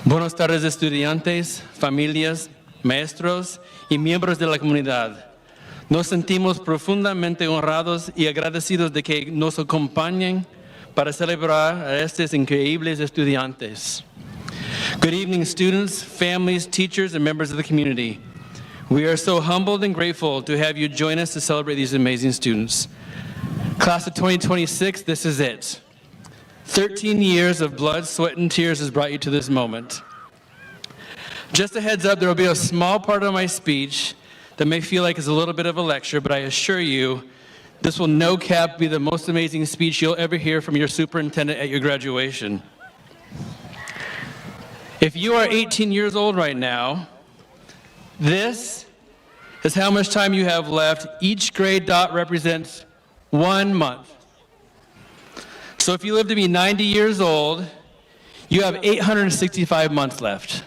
Buenas tardes, estudiantes, familias, maestros y miembros de la comunidad. Nos sentimos profundamente honrados y agradecidos de que nos acompañen para celebrar a estos increíbles estudiantes. Good evening, students, families, teachers, and members of the community. We are so humbled and grateful to have you join us to celebrate these amazing students. Class of 2026, this is it. 13 years of blood, sweat, and tears has brought you to this moment. Just a heads up, there will be a small part of my speech that may feel like it's a little bit of a lecture, but I assure you, this will no cap be the most amazing speech you'll ever hear from your superintendent at your graduation. If you are 18 years old right now, this is how much time you have left. Each gray dot represents 1 month. So if you live to be 90 years old, you have 865 months left.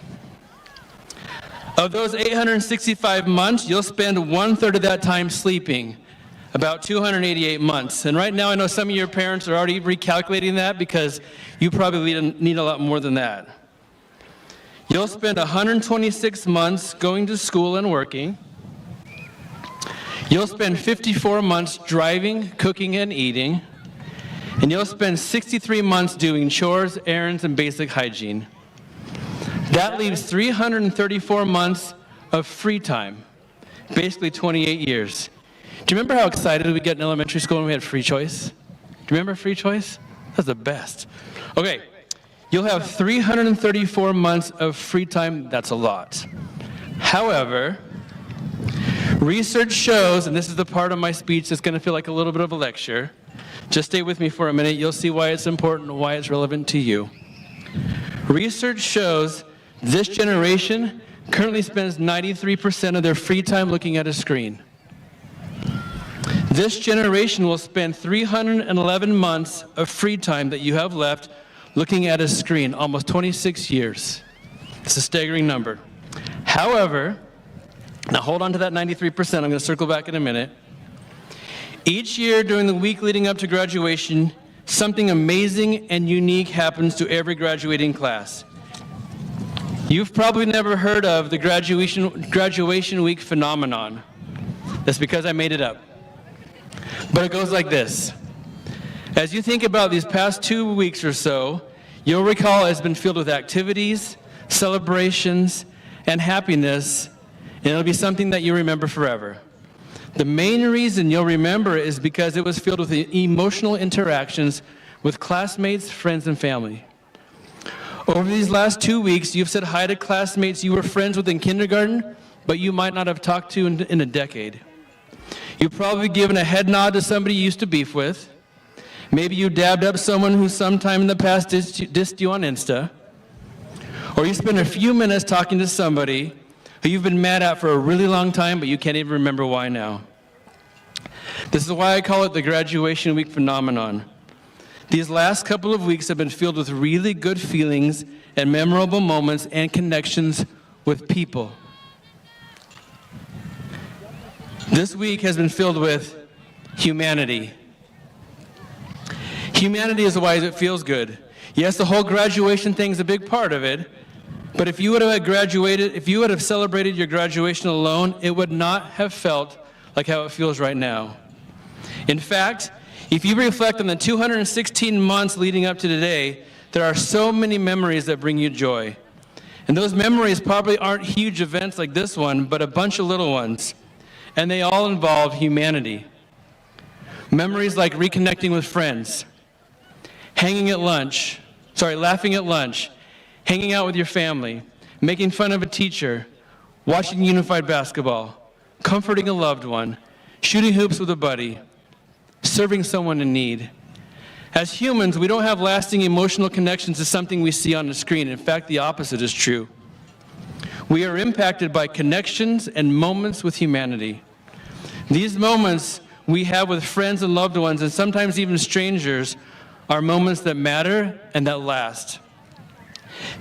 Of those 865 months, you'll spend 1/3 of that time sleeping, about 288 months. And right now, I know some of your parents are already recalculating that because you probably need a lot more than that. You'll spend 126 months going to school and working. You'll spend 54 months driving, cooking, and eating. And you'll spend 63 months doing chores, errands, and basic hygiene. That leaves 334 months of free time, basically 28 years. Do you remember how excited we get in elementary school when we had free choice? Do you remember free choice? That's the best. Okay, you'll have 334 months of free time. That's a lot. However, research shows, and this is the part of my speech that's going to feel like a little bit of a lecture. Just stay with me for a minute. You'll see why it's important and why it's relevant to you. Research shows this generation currently spends 93% of their free time looking at a screen. This generation will spend 311 months of free time that you have left looking at a screen, almost 26 years. It's a staggering number. However, now hold on to that 93%. I'm going to circle back in a minute. Each year during the week leading up to graduation, something amazing and unique happens to every graduating class. You've probably never heard of the graduation week phenomenon. That's because I made it up. But it goes like this. As you think about these past 2 weeks or so, you'll recall it's been filled with activities, celebrations, and happiness, and it'll be something that you remember forever. The main reason you'll remember it is because it was filled with emotional interactions with classmates, friends, and family. Over these last 2 weeks, you've said hi to classmates you were friends with in kindergarten, but you might not have talked to in a decade. You've probably given a head nod to somebody you used to beef with, Maybe you dabbed up someone who sometime in the past dissed you on Insta. Or you spent a few minutes talking to somebody who you've been mad at for a really long time, but you can't even remember why now. This is why I call it the graduation week phenomenon. These last couple of weeks have been filled with really good feelings and memorable moments and connections with people. This week has been filled with humanity. Humanity is why it feels good. Yes, the whole graduation thing is a big part of it, but if you would have graduated, if you would have celebrated your graduation alone, it would not have felt like how it feels right now. In fact, if you reflect on the 216 months leading up to today, there are so many memories that bring you joy. And those memories probably aren't huge events like this one, but a bunch of little ones. And they all involve humanity. Memories like reconnecting with friends, laughing at lunch, hanging out with your family, making fun of a teacher, watching unified basketball, comforting a loved one, shooting hoops with a buddy, serving someone in need. As humans, we don't have lasting emotional connections to something we see on the screen. In fact, the opposite is true. We are impacted by connections and moments with humanity. These moments we have with friends and loved ones, and sometimes even strangers, are moments that matter and that last.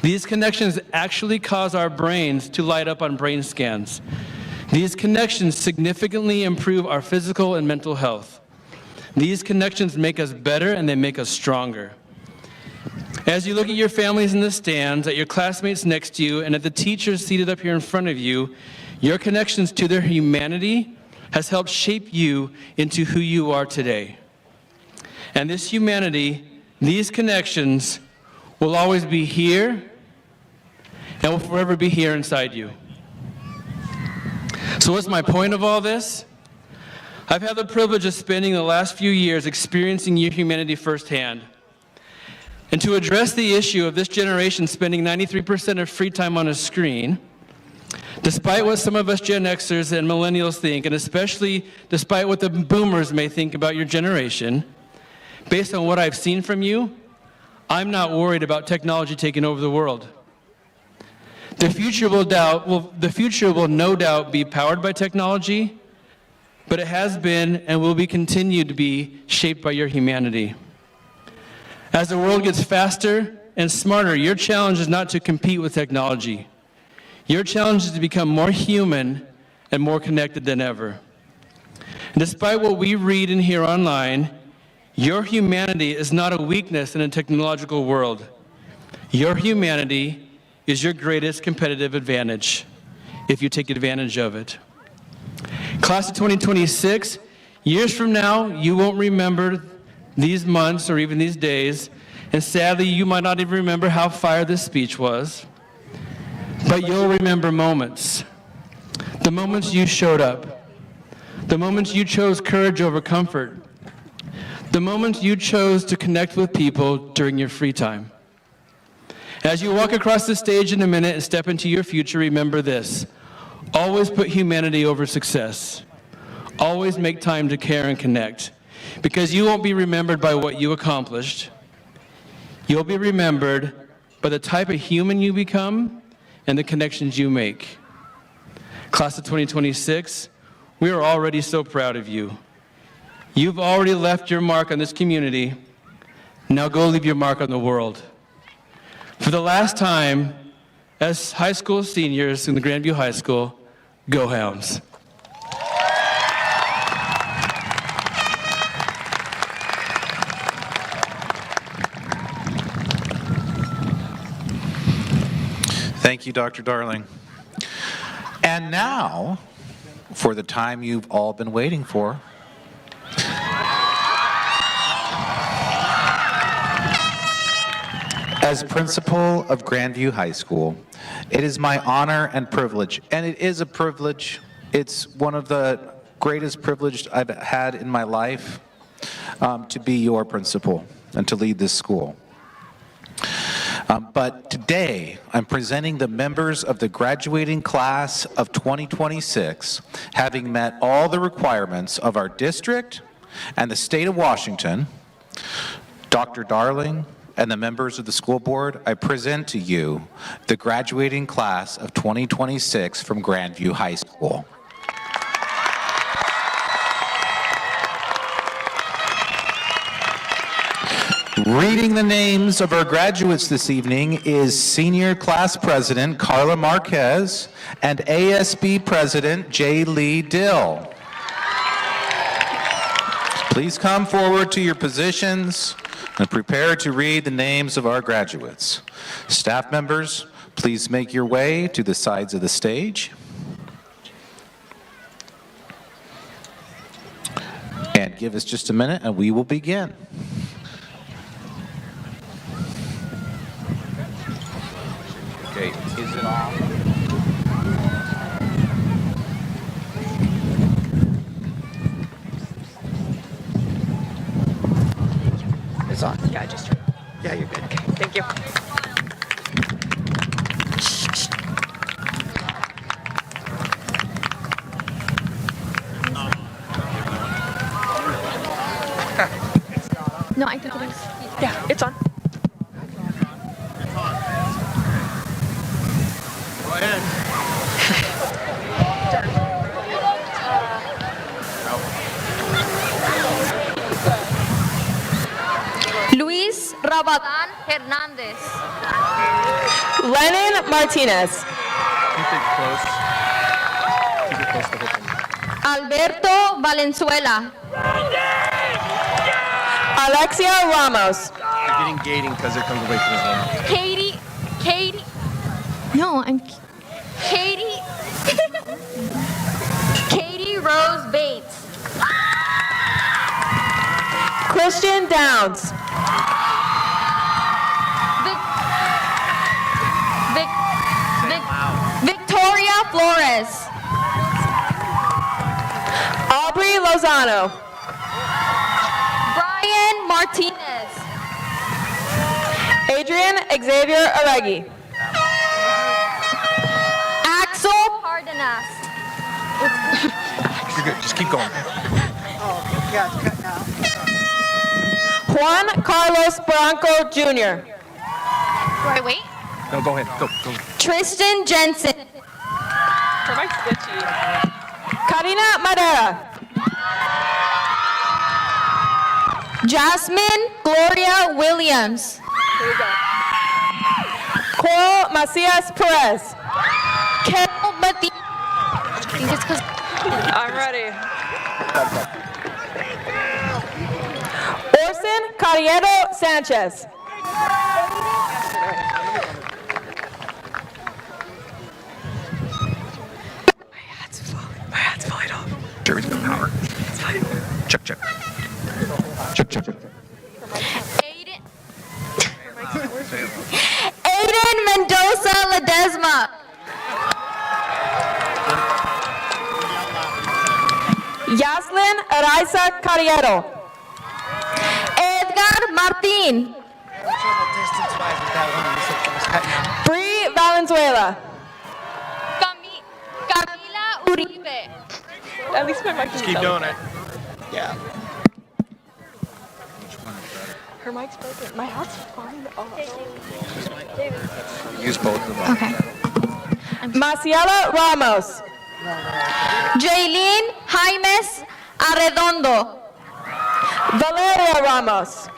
These connections actually cause our brains to light up on brain scans. These connections significantly improve our physical and mental health. These connections make us better and they make us stronger. As you look at your families in the stands, at your classmates next to you, and at the teachers seated up here in front of you, your connections to their humanity has helped shape you into who you are today. And this humanity, these connections, will always be here and will forever be here inside you. So what's my point of all this? I've had the privilege of spending the last few years experiencing your humanity firsthand. And to address the issue of this generation spending 93% of free time on a screen, despite what some of us Gen Xers and millennials think, and especially despite what the boomers may think about your generation, based on what I've seen from you, I'm not worried about technology taking over the world. The future will no doubt be powered by technology, but it has been and will be continued to be shaped by your humanity. As the world gets faster and smarter, your challenge is not to compete with technology. Your challenge is to become more human and more connected than ever. And despite what we read and hear online, your humanity is not a weakness in a technological world. Your humanity is your greatest competitive advantage, if you take advantage of it. Class of 2026, years from now, you won't remember these months or even these days, and sadly, you might not even remember how fire this speech was, but you'll remember moments. The moments you showed up, the moments you chose courage over comfort, the moments you chose to connect with people during your free time. As you walk across the stage in a minute and step into your future, remember this: always put humanity over success. Always make time to care and connect, because you won't be remembered by what you accomplished. You'll be remembered by the type of human you become and the connections you make. Class of 2026, we are already so proud of you. You've already left your mark on this community. Now go leave your mark on the world. For the last time, as high school seniors in the Grandview High School, go Hounds. Thank you, Dr. Darling. And now, for the time you've all been waiting for. As principal of Grandview High School, it is my honor and privilege, and it is a privilege, it's one of the greatest privileges I've had in my life, to be your principal and to lead this school. But today, I'm presenting the members of the graduating class of 2026, having met all the requirements of our district and the state of Washington, Dr. Darling and the members of the school board, I present to you the graduating class of 2026 from Grandview High School. Reading the names of our graduates this evening is Senior Class President Carla Marquez and ASB President J. Lee Dill. Please come forward to your positions and prepare to read the names of our graduates. Staff members, please make your way to the sides of the stage. And give us just a minute and we will begin. Okay, is it on? It's on. Yeah, I just turned it on. Yeah, you're good. Okay, thank you. No, I think it is. Yeah, it's on. Go ahead. Luis Rabadán Hernández. Lenin Martinez. Keep it close. Keep it close to the Alberto Valenzuela. Alexia Ramos. They're getting gating because they're coming away from the game. Katie. No, I'm Katie. Katie Rose Bates. Christian Downs. Victoria Flores. Aubrey Lozano. Brian Martinez. Adrian Xavier Aregi. Axel Cardenas. You're good. Just keep going. Juan Carlos Branco Jr. Wait. No, go ahead. Go. Tristan Jensen. Karina Madera. Jasmine Gloria Williams. Coral Macias Perez. Carol Batista. I'm ready. Orson Carriero Sanchez. My hat's falling off. Jerry's got power. It's fine. Check. Aiden Mendoza Ledesma. Yaslin Araiza Carriero. Edgar Martin. Bree Valenzuela. Camila Uribe. At least my mic is Keep doing it. Her mic's broken. My hat's falling off. Use both of them. Okay. Maciela Ramos. Jaylene Jaimes Arredondo. Valeria Ramos.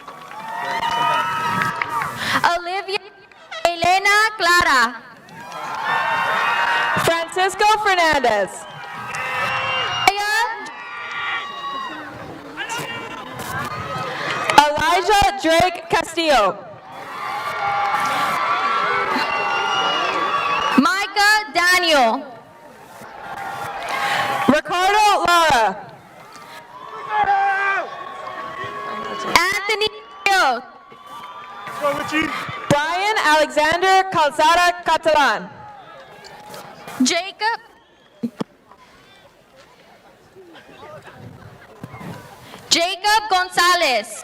Olivia Elena Clara. Francisco Fernandez. Elijah Drake Castillo. Micah Daniel. Ricardo Lara. Anthony Rios. Brian Alexander Calzada Catalan. Jacob Gonzalez.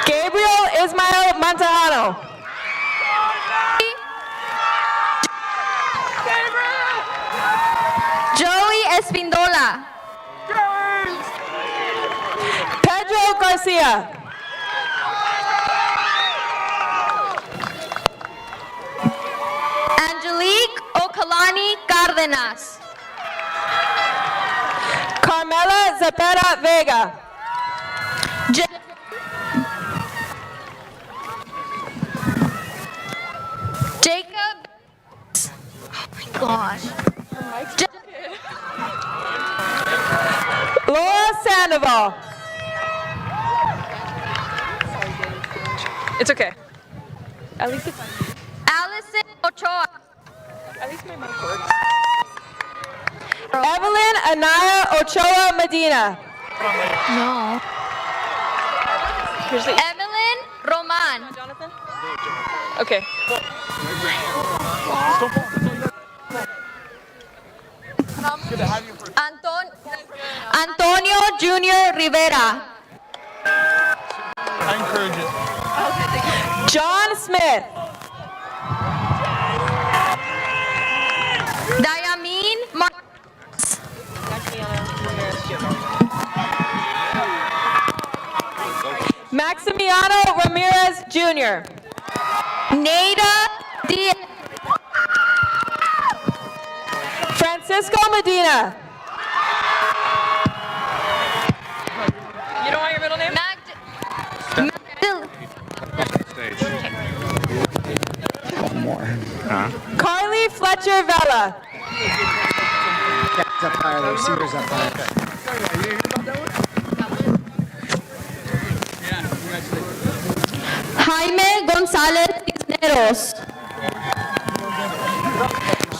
Gabriel Ismael Montejano. Joey Espindola. Garcia. Angelique Okalani Cardenas. Carmela Zapata Vega. Jacob. Oh my gosh. Laura Sandoval. It's okay. At least it's Allison Ochoa. at least my mic works. Evelyn Anaya Ochoa Medina. No. Here's the Evelyn Roman. Jonathan. Okay. Antonio Junior Rivera. I encourage it. John Smith. Diamine Maximiano Ramirez Jr. Nada Diaz. Francisco Medina. You don't want your middle name? Carly Fletcher Vela. Up higher, the receivers up higher. Jaime González Cisneros.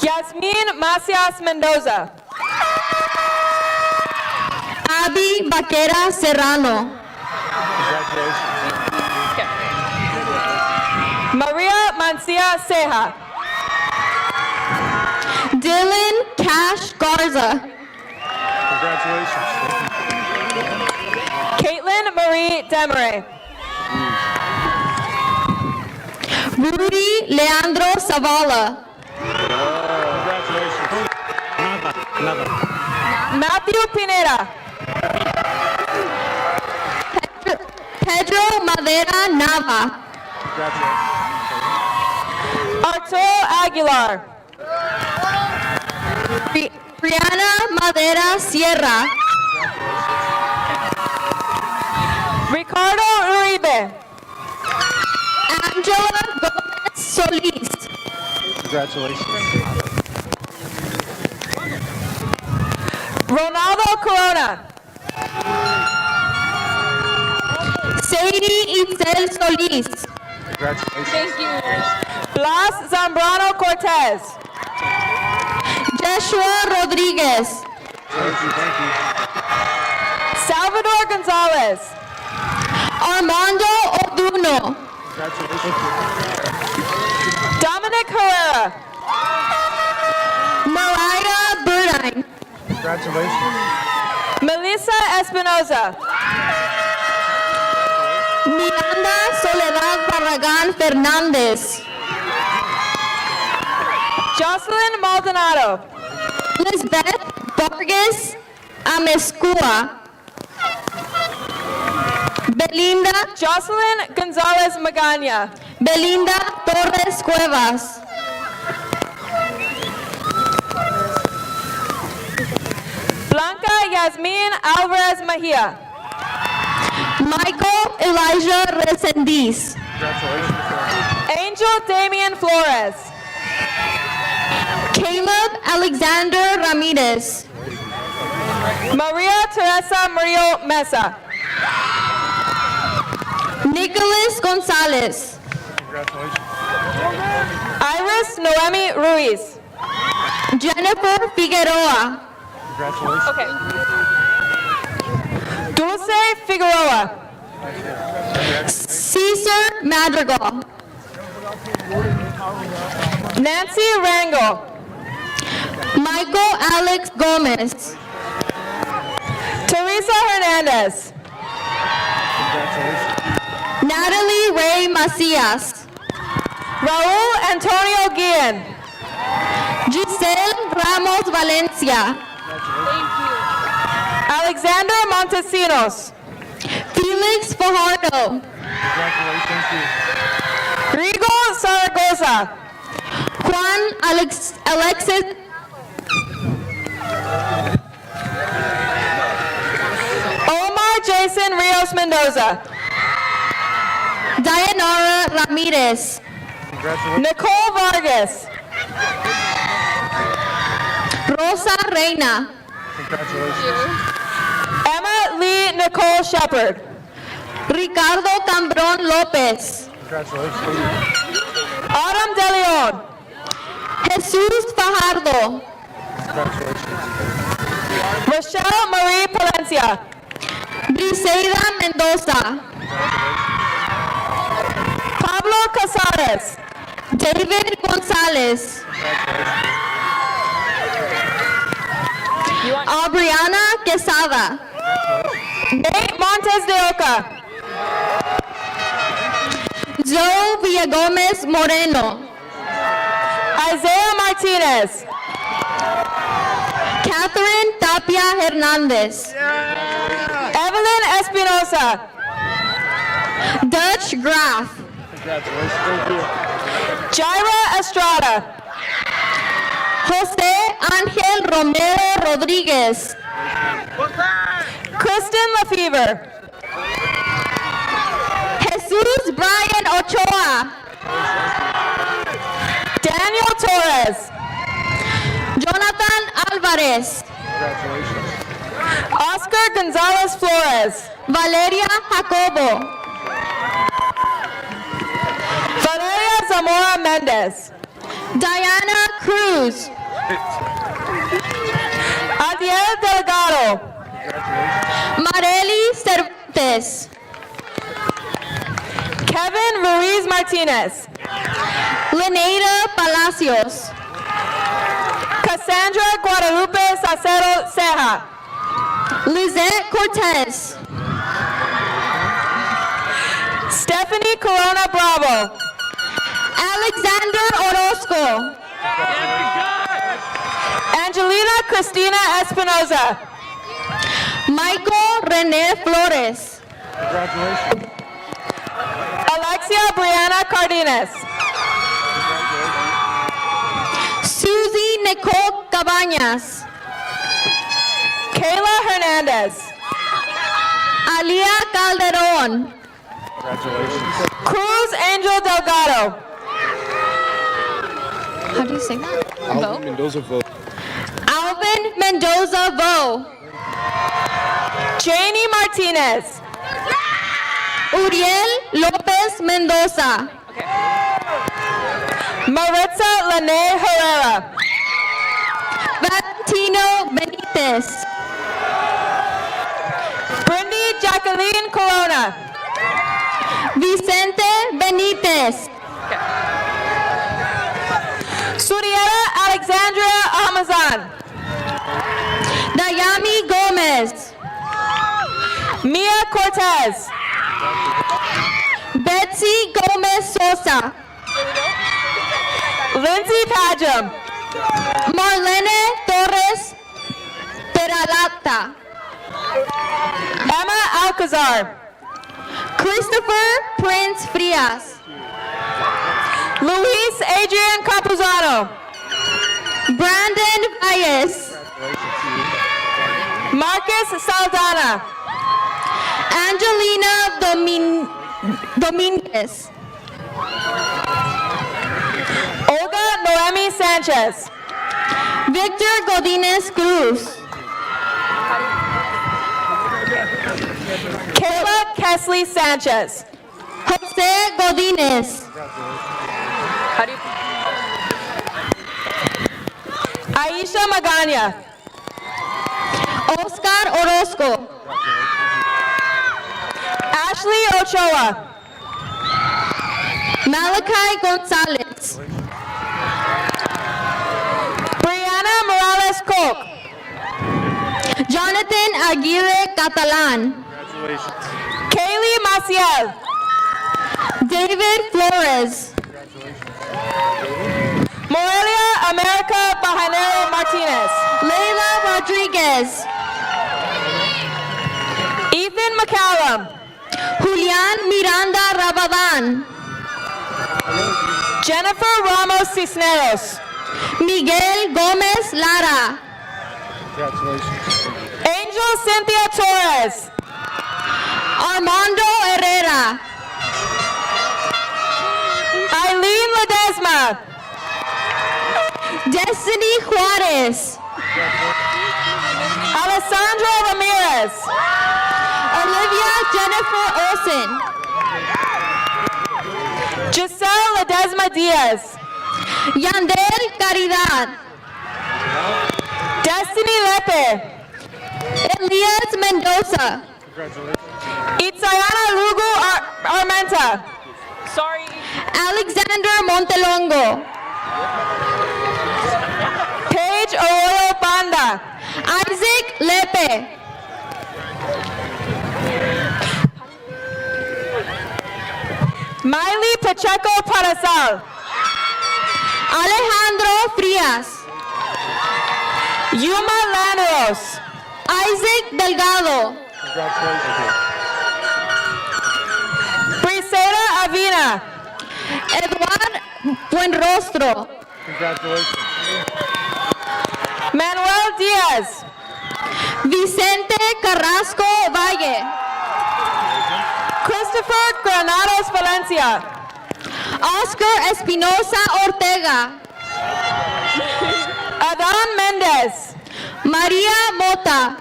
Yasmin Macias Mendoza. Abby Vaquera Serrano. Maria Mancia Ceja. Dylan Cash Garza. Caitlin Marie Demare. Rudy Leandro Zavala. Matthew Pineda. Pedro Madera Nava. Arturo Aguilar. Brianna Madera Sierra. Ricardo Uribe. Angela Gomez Solis. Ronaldo Corona. Sadie Itzel Solis. Thank you. Blas Zambrano Cortez. Joshua Rodriguez. Salvador Gonzalez. Armando Oduno. Dominic Herrera. Mariah Burdine. Melissa Espinoza. Miranda Soledad Barragán Fernández. Jocelyn Maldonado. Lisbeth Vargas Amezcua. Belinda Jocelyn Gonzalez Magaña. Belinda Torres Cuevas. Blanca Yasmin Alvarez Mejia. Michael Elijah Resendiz. Angel Damian Flores. Caleb Alexander Ramirez. Maria Teresa Murillo Mesa. Nicholas Gonzalez. Iris Noemi Ruiz. Jennifer Figueroa. Okay. Dulce Figueroa. Cesar Madrigal. Nancy Rangel. Michael Alex Gomez. Teresa Hernandez. Natalie Ray Macias. Raul Antonio Guillen. Giselle Ramos Valencia. Alexander Montesinos. Felix Fajardo. Rigo Zaragoza. Juan Alexis. Omar Jason Rios Mendoza. Dayanara Ramirez. Nicole Vargas. Rosa Reina. Emma Lee Nicole Shepard. Ricardo Cambrón López. Autumn De Leon. Jesús Fajardo. Rochelle Marie Palencia. Briseida Mendoza. Pablo Casares. David Gonzalez. Aubriana Quesada. Nate Montes de Oca. Zoe Villagomez Moreno. Isaiah Martinez. Catherine Tapia Hernandez. Evelyn Espinosa. Dutch Graff. Jaira Estrada. Jose Ángel Romero Rodríguez. Kristen Lefevre. Jesús Brian Ochoa. Daniel Torres. Jonathan Álvarez. Oscar Gonzalez Flores. Valeria Jacobo. Valeria Zamora Mendez. Diana Cruz. Adiel Delgado. Marely Cervantes. Kevin Ruiz Martinez. Leneida Palacios. Cassandra Guadalupe Sacero Ceja. Lizette Cortez. Stephanie Corona Bravo. Alexander Orozco. Angelina Cristina Espinoza. Michael René Flores. Alexia Brianna Cardenas. Susie Nicole Cabañas. Kayla Hernandez. Alia Calderón. Cruz Angel Delgado. How do you say that? Vo? Mendoza vote. Alvin Mendoza Vo. Janie Martinez. Uriel López Mendoza. Maritza Lene Herrera. Valentino Benitez. Brindy Jacqueline Corona. Vicente Benitez. Surieta Alexandria Amazon. Dayami Gomez. Mia Cortez. Betsy Gomez Sosa. Lindsay Pajam. Marlene Torres Peralata. Emma Alcazar. Christopher Prince Frias. Luis Adrian Campuzano. Brandon Valles. Marcus Saldana. Angelina Dominguez. Olga Noemi Sanchez. Victor Godínez Cruz. Kayla Kesley Sanchez. Jose Godínez. Aisha Magana. Oscar Orozco. Ashley Ochoa. Malachi Gonzalez. Brianna Morales Cook. Jonathan Aguirre Catalan. Kaylee Maciel. David Flores. Morelia America Bajanero Martinez. Leila Rodriguez. Ethan McCallum. Marian Miranda Rabadán, Jennifer Ramos Cisneros. Miguel Gómez Lara, Angel Cynthia Torres. Armando Herrera, Eileen Ledesma. Destiny Juarez, Alessandra Ramirez. Olivia Jennifer Olsen, Giselle Ledesma Diaz. Yandel Caridad, Destiny Lepe. Elias Mendoza, Itzayana Lugu Armenta. Sorry. Alexander Montelongo, Paige Arroyo Banda. Isaac Lepe, Miley Pacheco Parasal. Alejandro Frias, Yuma Laneros. Isaac Delgado, Briseda Avina. Eduard Buenrostro, Manuel Diaz. Vicente Carrasco Valle, Christopher Granados Valencia. Oscar Espinosa Ortega, Adán Méndez. María Mota,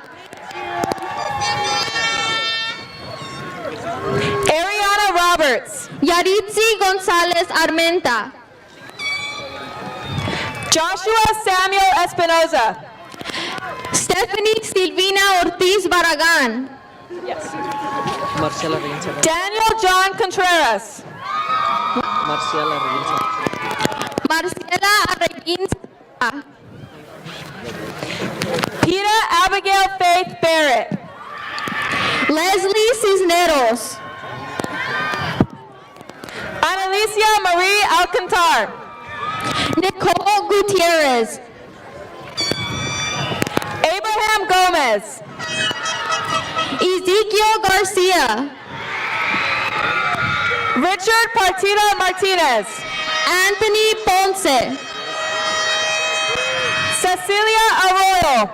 Ariana Roberts. Yaritzi González Armenta, Joshua Samuel Espinoza. Stephanie Silvina Ortiz Barragán, Marcela Reguín. Daniel John Contreras. Marcela Reguín. Marcela Arreguín, Peter Abigail Faith Barrett. Leslie Cisneros, Analicia Marie Alcantar. Nicole Gutierrez, Abraham Gomez. Ezequiel Garcia, Richard Partida Martinez. Anthony Ponce, Cecilia Arroyo.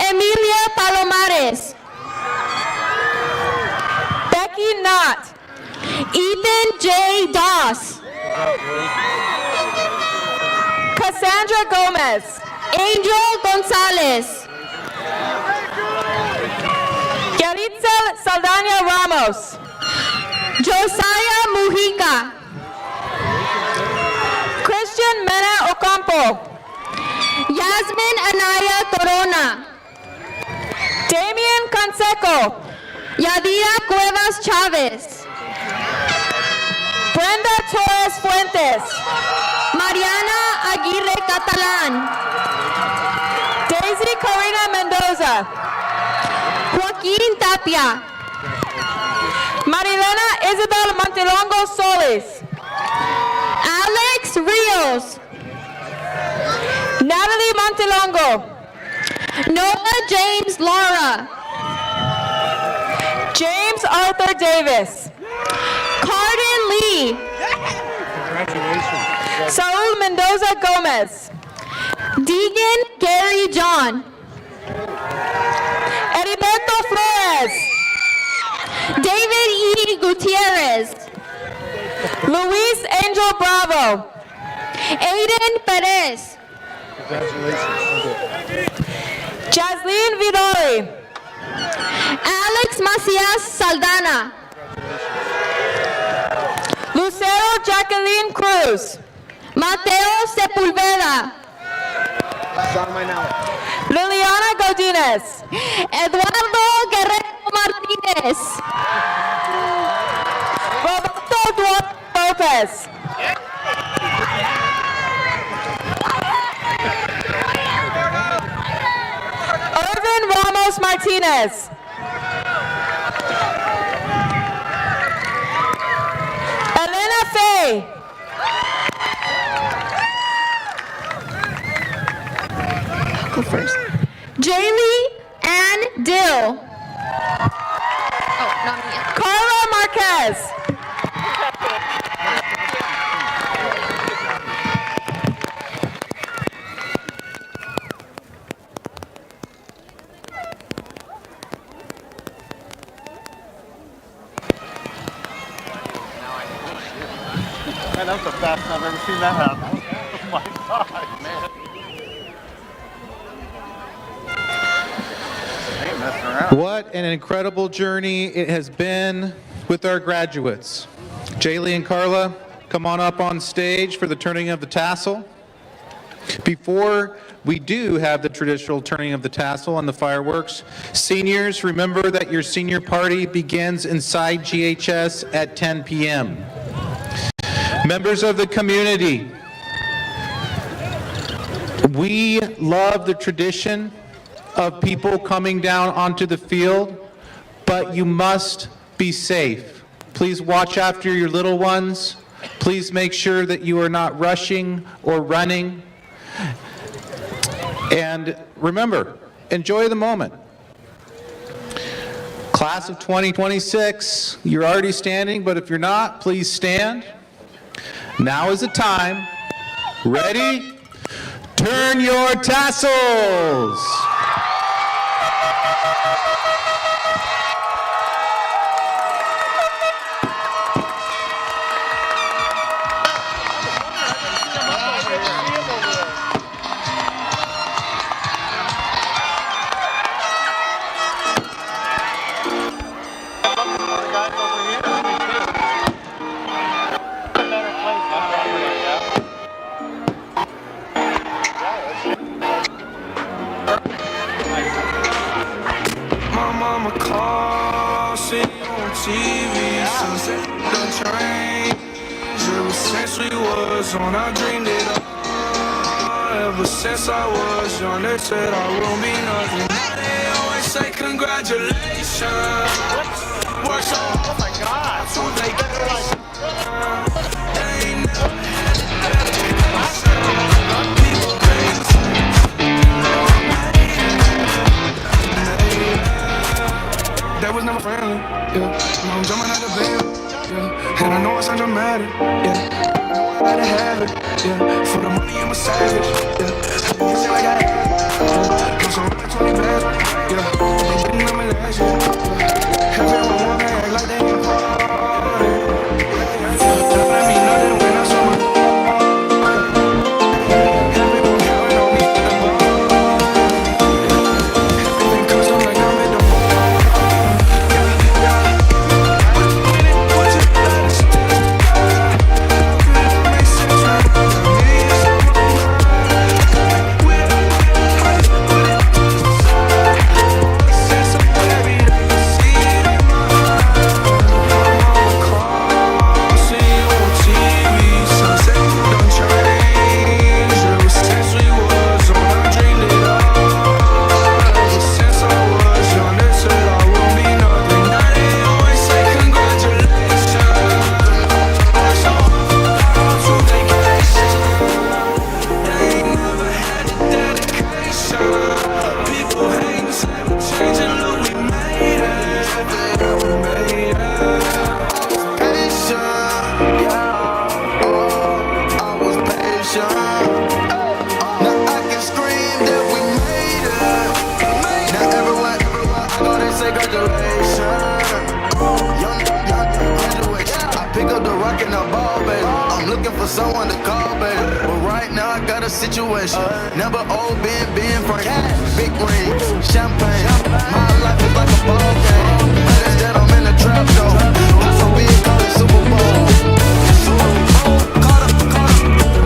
Emilia Palomares, Becky Knott. Ethan J. Doss, Cassandra Gomez. Angel Gonzalez, Yaritzel Saldana Ramos. Josiah Mujica, Christian Mena Ocampo. Yasmin Anaya Corona, Damian Canseco. Yadira Cuevas Chávez, Brenda Torres Fuentes. Mariana Aguirre Catalán, Daisy Karina Mendoza. Joaquín Tapia, Marilena Isabel Montelongo Solis. Alex Rios, Natalie Montelongo. Noah James Laura, James Arthur Davis. Cardin Lee, Saul Mendoza Gomez. Deegan Gary John, Heriberto Flores. David E. Gutierrez, Luis Angel Bravo. Aiden Perez, Jasleen Vidori. Alex Macias Saldana, Lucero Jacqueline Cruz. Mateo Sepulveda, Liliana Godinez. Eduardo Guerrero Martínez, Roberto Duarte Lopez. Irvin Ramos Martinez. Elena Fay. Go first. Jaylee Ann Dill, Oh, not me yet. Carla Marquez. that's the fastest I've ever seen that happen. Oh my God, man. I ain't messing around. What an incredible journey it has been with our graduates. Jaylee and Carla, come on up on stage for the turning of the tassel. Before we do have the traditional turning of the tassel and the fireworks, seniors, remember that your senior party begins inside GHS at 10 p.m. Members of the community, we love the tradition of people coming down onto the field, but you must be safe. Please watch after your little ones. Please make sure that you are not rushing or running. And remember, enjoy the moment. Class of 2026, you're already standing, but if you're not, please stand. Now is the time. Ready? Turn your tassels! On, I dreamed it all. Ever since I was young, they said I won't be nothing. Now they always say congratulations. Work so hard, oh my God, so they ain't never had it. That was never friendly, yeah. I'm jumping out the bed, yeah. And I know I sound dramatic, yeah. Gotta have it, yeah. For the money, I'm a savage, yeah. You say like I have, I'm so running 20 bags, yeah. I'm getting on my legs, yeah. Everyone wanna act like they ain't party, yeah. Don't let me know that when I saw my everyone counting on me in the bar, everything comes up like I'm in the someone to call, baby. But right now I got a situation. Never old, been frank. Big ring, champagne. My life is like a ball game. Instead I'm in the trap though. I'm so big, call it Super Bowl. Caught up,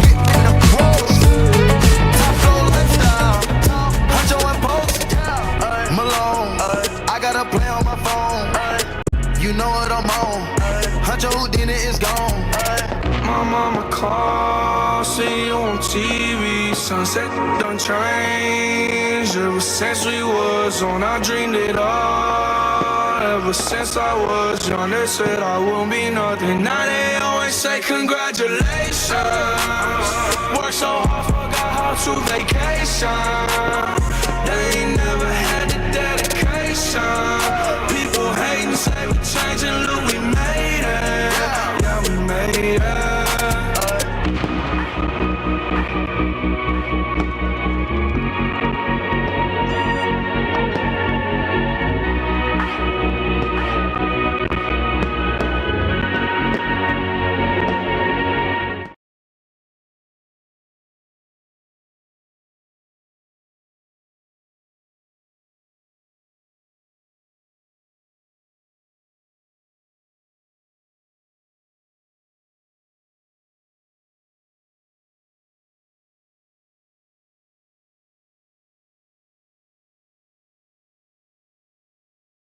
get in the pros. Top flow lifestyle. Huncho and Post. Malone. I got a play on my phone. You know what I'm on. Huncho Houdini is gone. My mama calls, see you on TV. Sunset done changed. Ever since we was on, I dreamed it all. Ever since I was young, they said I won't be nothing. Now they always say congratulations. Work so hard, forgot how to vacation. They ain't never had the dedication.